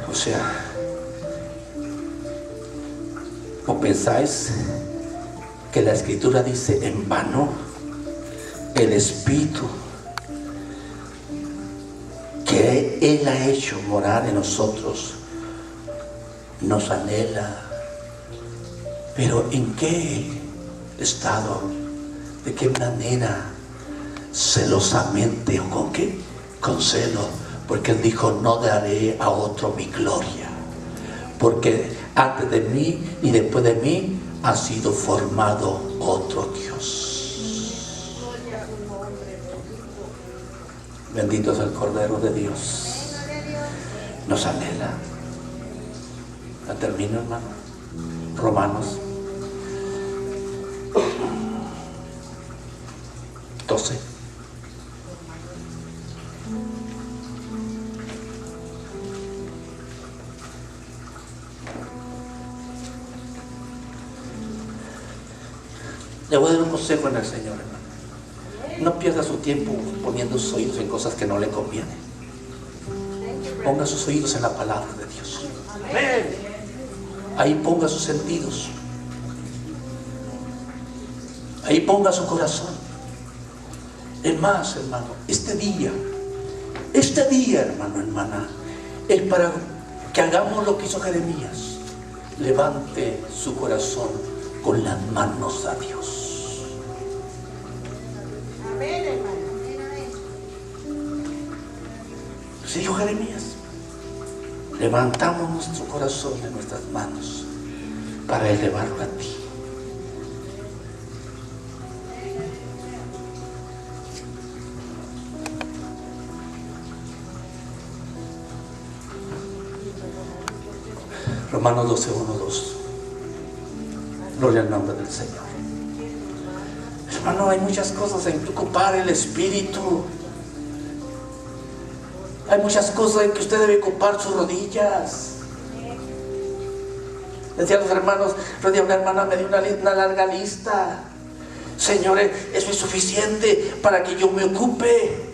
O sea, ¿o pensáis que la Escritura dice en vano el Espíritu que Él ha hecho morar en nosotros nos anhela? Pero ¿en qué estado? ¿De qué manera? Celosamente, ¿o con qué? Con celo, porque Él dijo: no daré a otro mi gloria, porque antes de mí y después de mí ha sido formado otro Dios. Bendito es el Cordero de Dios. Nos anhela. ¿La termino, hermano? Romanos 12. Le voy a dar un consejo en el Señor, hermano. No pierda su tiempo poniendo sus oídos en cosas que no le convienen. Ponga sus oídos en la palabra de Dios. Ahí ponga sus sentidos. Ahí ponga su corazón. Es más, hermano, este día, hermano, hermana, es para que hagamos lo que hizo Jeremías. Levante su corazón con las manos a Dios. Amén, hermano. Se dijo Jeremías: levantamos nuestro corazón en nuestras manos para elevarlo a ti. Romanos 12, 1, 2. Gloria al nombre del Señor. Hermano, hay muchas cosas en que ocupar el Espíritu. Hay muchas cosas en que usted debe ocupar sus rodillas. Decían los hermanos, una hermana me dio una larga lista. Señores, eso es suficiente para que yo me ocupe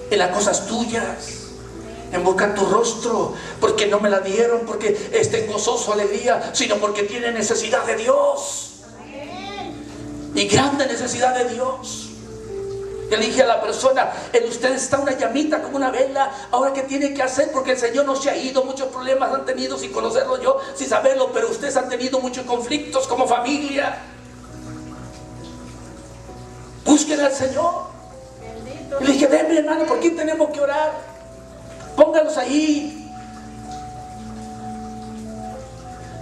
en las cosas tuyas, en buscar tu rostro, porque no me la dieron porque estén gozoso, alegría, sino porque tiene necesidad de Dios. Y grande necesidad de Dios. Yo le dije a la persona: en usted está una llamita como una vela. Ahora, ¿qué tiene que hacer? Porque el Señor no se ha ido. Muchos problemas han tenido sin conocerlo yo, sin saberlo, pero ustedes han tenido muchos conflictos como familia. Busquen al Señor. Y le dije: denme, hermano, ¿por qué tenemos que orar? Póngalos ahí.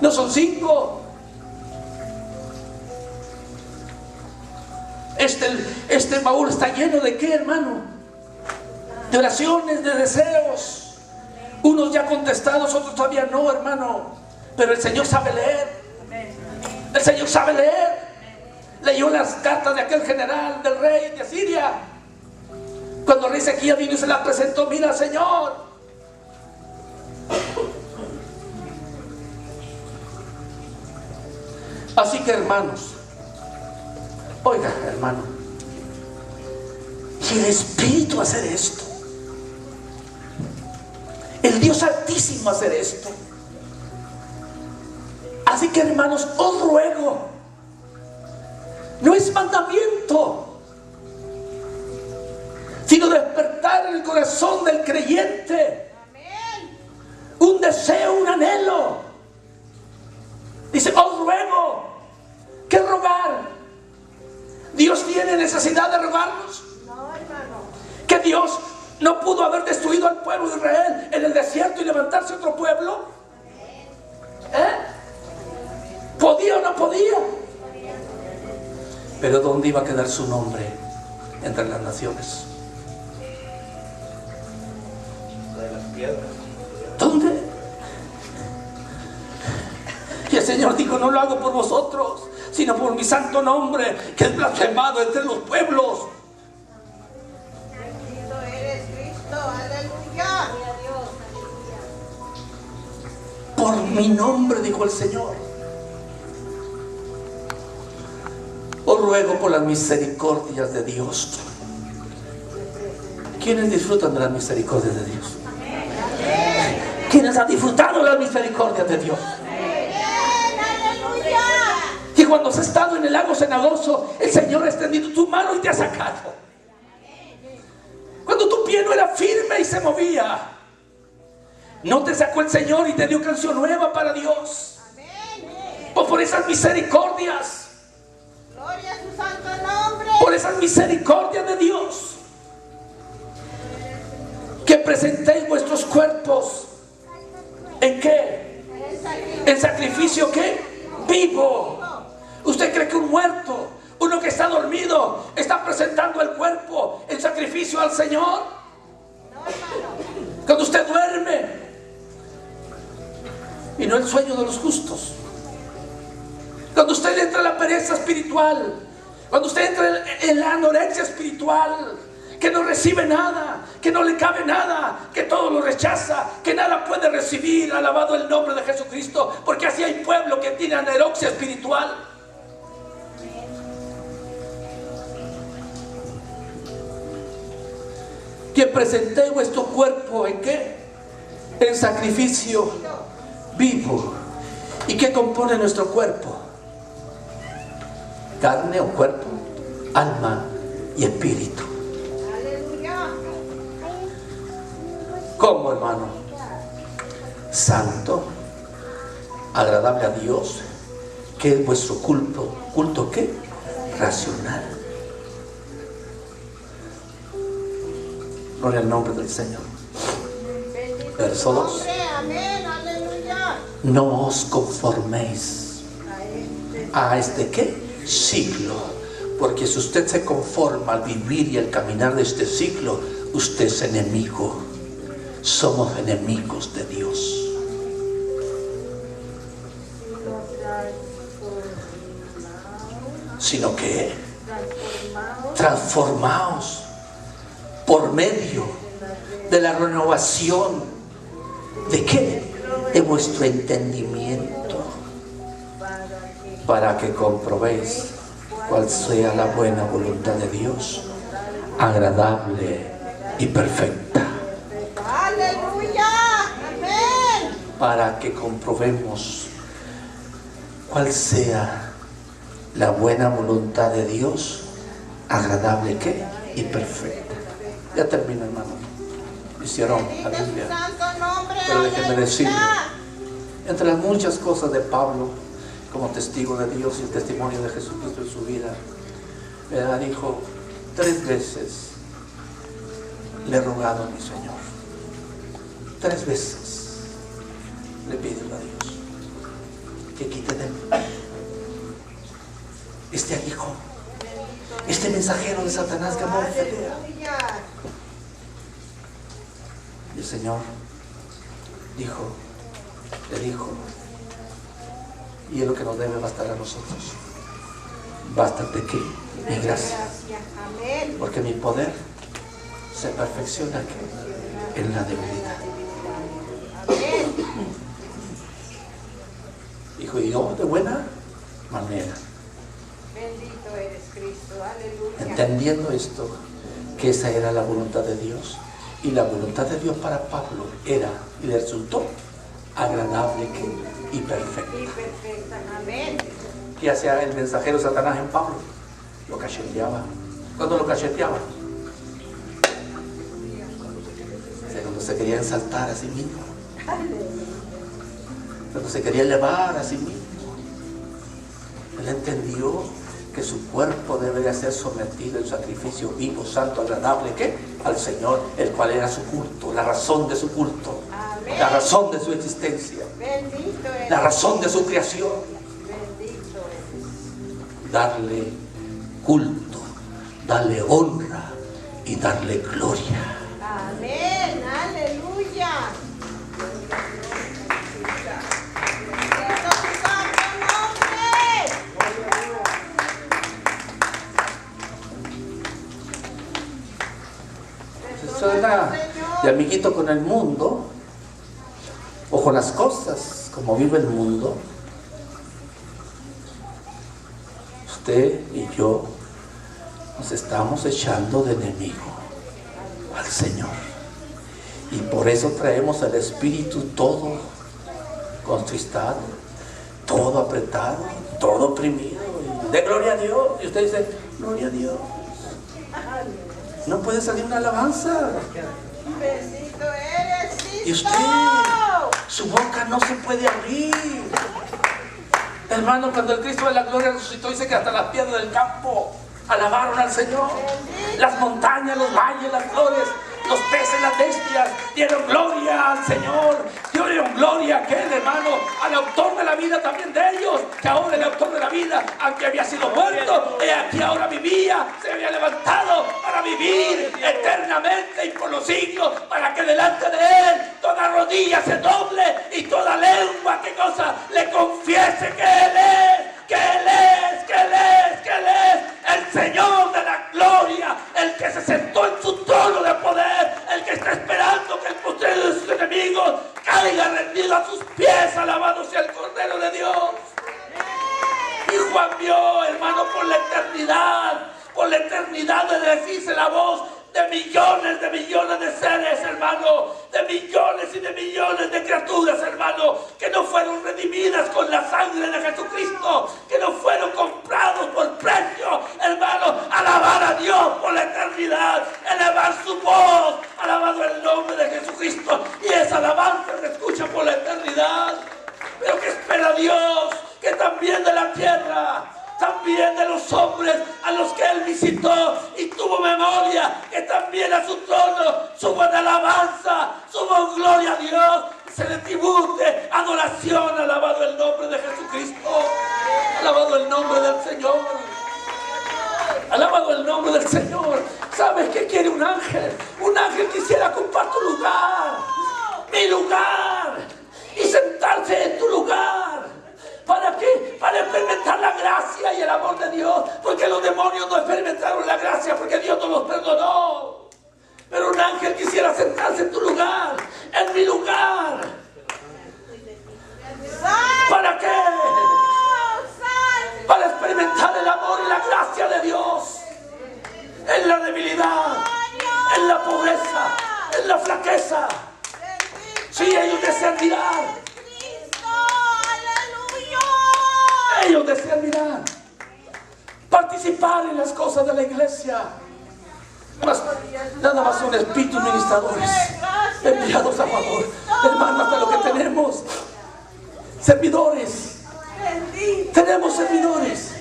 No son 5. Este baúl está lleno de ¿qué, hermano? De oraciones, de deseos. Unos ya contestados, otros todavía no, hermano. Pero el Señor sabe leer. El Señor sabe leer. Leyó las cartas de aquel general, del rey de Asiria. Cuando el rey Ezequías vino y se las presentó: mira, Señor. Así que, hermanos, oiga, hermano, y el Espíritu va a hacer esto, el Dios Altísimo va a hacer esto. Así que, hermanos, os ruego, no es mandamiento, sino despertar en el corazón del creyente un deseo, un anhelo. Dice: os ruego. ¿Qué rogar? ¿Dios tiene necesidad de rogarnos? No, hermano. ¿Que Dios no pudo haber destruido al pueblo de Israel en el desierto y levantarse otro pueblo? ¿Podía o no podía? Pero ¿dónde iba a quedar su nombre entre las naciones? De las piedras. ¿Dónde? Y el Señor dijo: no lo hago por vosotros, sino por mi santo nombre, que es blasfemado entre los pueblos. Bendito eres, Cristo. Aleluya. por mi nombre, dijo el Señor. Os ruego por las misericordias de Dios. ¿Quiénes disfrutan de las misericordias de Dios? ¿Quiénes han disfrutado de las misericordias de Dios? Y cuando has estado en el lago cenagoso, el Señor ha extendido tu mano y te ha sacado. Cuando tu pie no era firme y se movía, no te sacó el Señor y te dio canción nueva para Dios. Pues por esas misericordias, Gloria a su santo nombre. por esas misericordias de Dios, que presentéis vuestros cuerpos ¿en qué? En sacrificio ¿qué? Vivo. ¿Usted cree que un muerto, uno que está dormido, está presentando el cuerpo en sacrificio al Señor? Cuando usted duerme, y no el sueño de los justos, cuando usted entra en la pereza espiritual, cuando usted entra en la anorexia espiritual, que no recibe nada, que no le cabe nada, que todo lo rechaza, que nada puede recibir, alabado el nombre de Jesucristo, porque así hay pueblo que tiene anorexia espiritual. Que presentéis vuestro cuerpo ¿en qué? En sacrificio vivo. ¿Y qué compone nuestro cuerpo? Carne o cuerpo, alma y espíritu. Aleluya. ¿Cómo, hermano? Santo, agradable a Dios, que es vuestro culto. ¿Culto qué? Racional. Gloria al nombre del Señor. Bendito Verso su 2. nombre. Amén. Aleluya. No os conforméis a este ¿qué? Siglo. Porque si usted se conforma al vivir y al caminar de este siglo, usted es enemigo. Somos enemigos de Dios. Sino que transformaos por medio de la renovación ¿de qué? De vuestro entendimiento, para que comprobéis cuál sea la buena voluntad de Dios, agradable y perfecta. Aleluya. Amén. Para que comprobemos cuál sea la buena voluntad de Dios, agradable ¿qué? Y perfecta. Ya termino, hermano. Hicieron la Bendito su Biblia. santo nombre. Pero déjenme decirle, Aleluya. entre las muchas cosas de Pablo, como testigo de Dios y el testimonio de Jesucristo en su vida, ¿verdad? Dijo, 3 veces le he rogado a mi Señor. 3 veces le pido a Dios que quite de mí este aguijón, este mensajero de Satanás que amor pelea. Aleluya. Y el Señor le dijo, y es lo que nos debe bastar a nosotros. Bástate que mi gracia, Amén. porque mi poder se perfecciona ¿qué? En la debilidad. Amén. Dijo, y yo de buena manera, Bendito eres Cristo. Aleluya. entendiendo esto, que esa era la voluntad de Dios. Y la voluntad de Dios para Pablo era, y le resultó, agradable ¿qué? Y perfecta. Y perfecta. Amén. ¿Qué hacía el mensajero Satanás en Pablo? Lo cacheteaba. ¿Cuándo lo cacheteaba? O sea, cuando se quería exaltar a sí mismo, cuando se quería elevar a sí mismo. Él entendió que su cuerpo debería ser sometido en sacrificio vivo, santo, agradable ¿qué? Al Señor, el cual era su culto, la razón de su culto, Amén. la razón de su existencia, Bendito eres. la razón de su creación. Bendito eres. Darle culto, darle honra y darle gloria. Amén. Aleluya. Bendito su santo nombre. Eso era de amiguito con el mundo o con las cosas como vive el mundo, usted y yo nos estamos echando de enemigo al Señor. Y por eso traemos al espíritu todo contristado, todo apretado, todo oprimido. Y de gloria a Dios. Y usted dice, gloria a Dios. No puede salir una alabanza. Bendito eres, Cristo. Y usted, su boca no se puede abrir. Hermano, cuando el Cristo de la gloria resucitó, dice que hasta las piedras del campo alabaron al Señor. Las montañas, los valles, las flores, los peces, las bestias dieron gloria al Señor. Dieron gloria a aquel, hermano, al autor de la vida también de ellos, que ahora el autor de la vida, aunque había sido muerto, aquí ahora vivía, se había levantado para vivir eternamente y por los siglos, para que delante de él toda rodilla se doble y toda lengua, ¿qué cosa? Le confiese que él es, que él es, que él es, que él es el Señor de la gloria, el que se sentó en su trono de poder, el que está esperando que el postrero de sus enemigos caiga rendido a sus pies, alabado sea el Cordero de Dios. Y Juan vio, hermano, por la eternidad de decirse la voz de millones de seres, hermano, de millones y de millones de criaturas, hermano, que no fueron redimidas con la sangre de Jesucristo, que no fueron comprados por precio, hermano, alabar a Dios por la eternidad, elevar su voz, alabado el nombre de Jesucristo, y esa alabanza se escucha por la eternidad. Pero ¿qué espera Dios? Que también de la tierra, también de los hombres a los que él visitó y tuvo memoria, que también a su trono suban alabanza, suban gloria a Dios, se le tribute adoración, alabado el nombre de Jesucristo, alabado el nombre del Señor, alabado el nombre del Señor. ¿Sabes qué quiere un ángel? Un ángel quisiera ocupar tu lugar, mi lugar, y sentarse en tu lugar. ¿Para qué? Para experimentar la gracia y el amor de Dios. Porque los demonios no experimentaron la gracia porque Dios no los perdonó. Pero un ángel quisiera sentarse en tu lugar, en mi lugar. ¿Para qué? Para experimentar el amor y la gracia de Dios. En la debilidad, en la pobreza, en la flaqueza. Sí, ellos desean mirar. Ellos desean mirar, participar en las cosas de la iglesia. Nada más son espíritus ministradores enviados a favor, hermanos, de lo que tenemos. Servidores, tenemos servidores.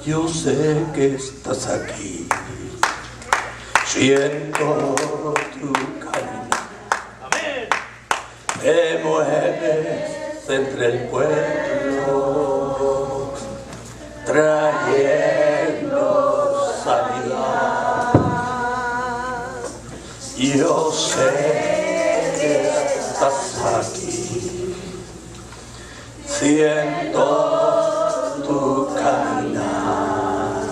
Yo sé que estás aquí. Siento tu cariño. Amén. Te mueves entre el pueblo, trayendo sanidad. Yo sé que estás aquí. Siento tu caminar.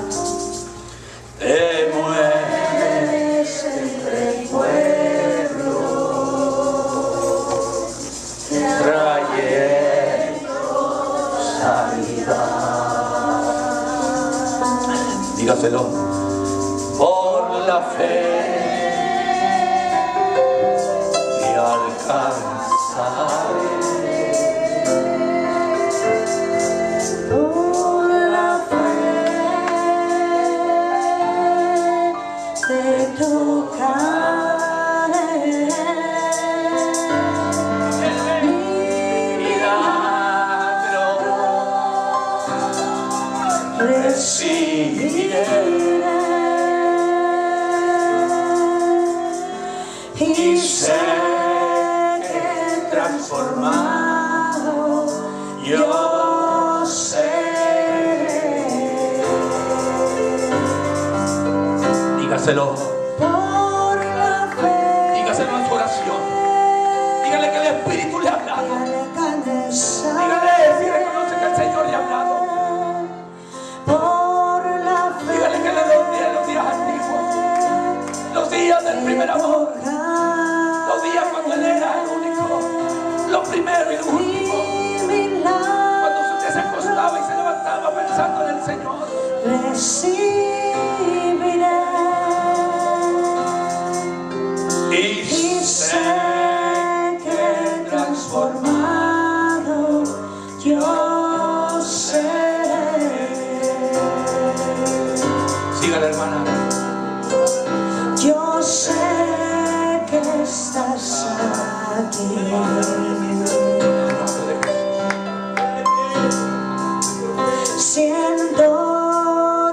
Te mueves dígaselo, por la fe y alcanzaré. Por la fe te tocaré. Recibiré y sé que transformado yo seré. Dígaselo. Por la fe. Dígaselo en su oración. Dígale que el Espíritu le ha hablado. Dígale si reconoce que el Señor le ha hablado. Por la fe. Dígale que le dio los días antiguos. primero y lo último. mi milagro Cuando usted se acostaba y se levantaba pensando en el Señor. recibiré. Y Y sé que transformado yo seré. Siga la hermana. Yo sé que estás aquí. Siento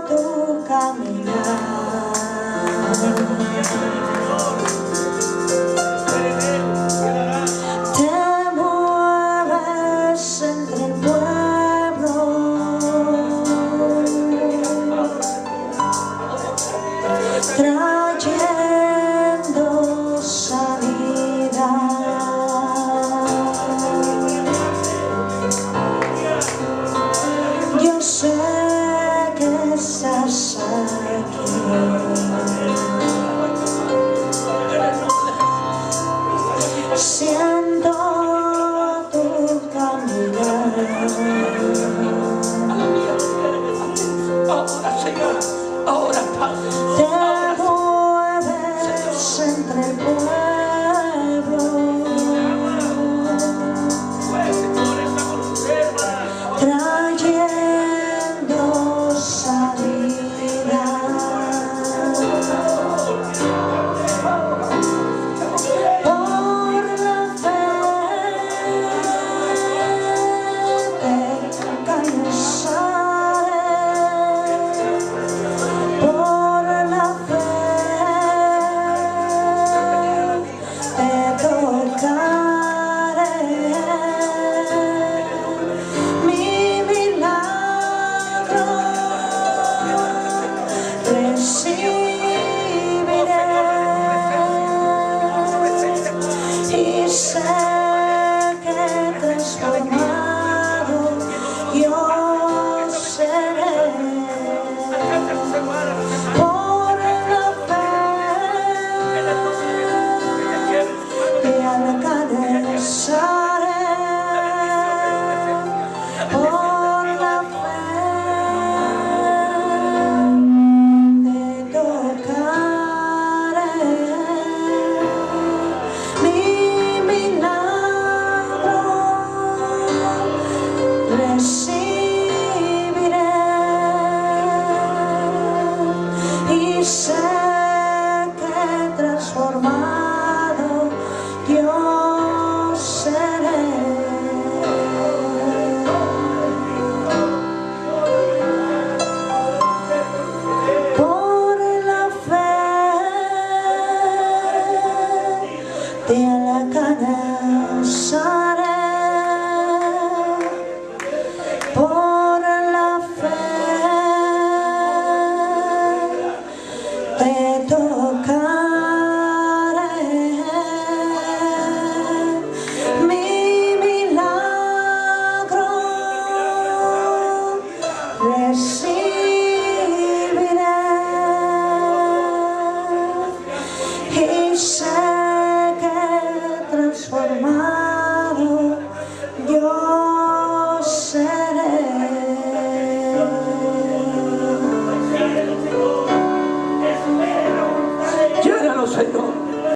tu caminar. Te mueves entre el pueblo, trayendo sanidad. Yo sé que estás aquí. Siento tu caminar. Ahora, Señor. Ahora, Padre. Te mueves entre el pueblo, trayendo sanidad. Por la fe te cansaré. Por la fe te tocaré. Mi milagro recibiré. Y sé que transformado yo seré. Por la fe te alcanzaré. Por la fe te tocaré. Mi milagro recibiré. Y sé que transformado yo seré. Por la fe te alcanzaré.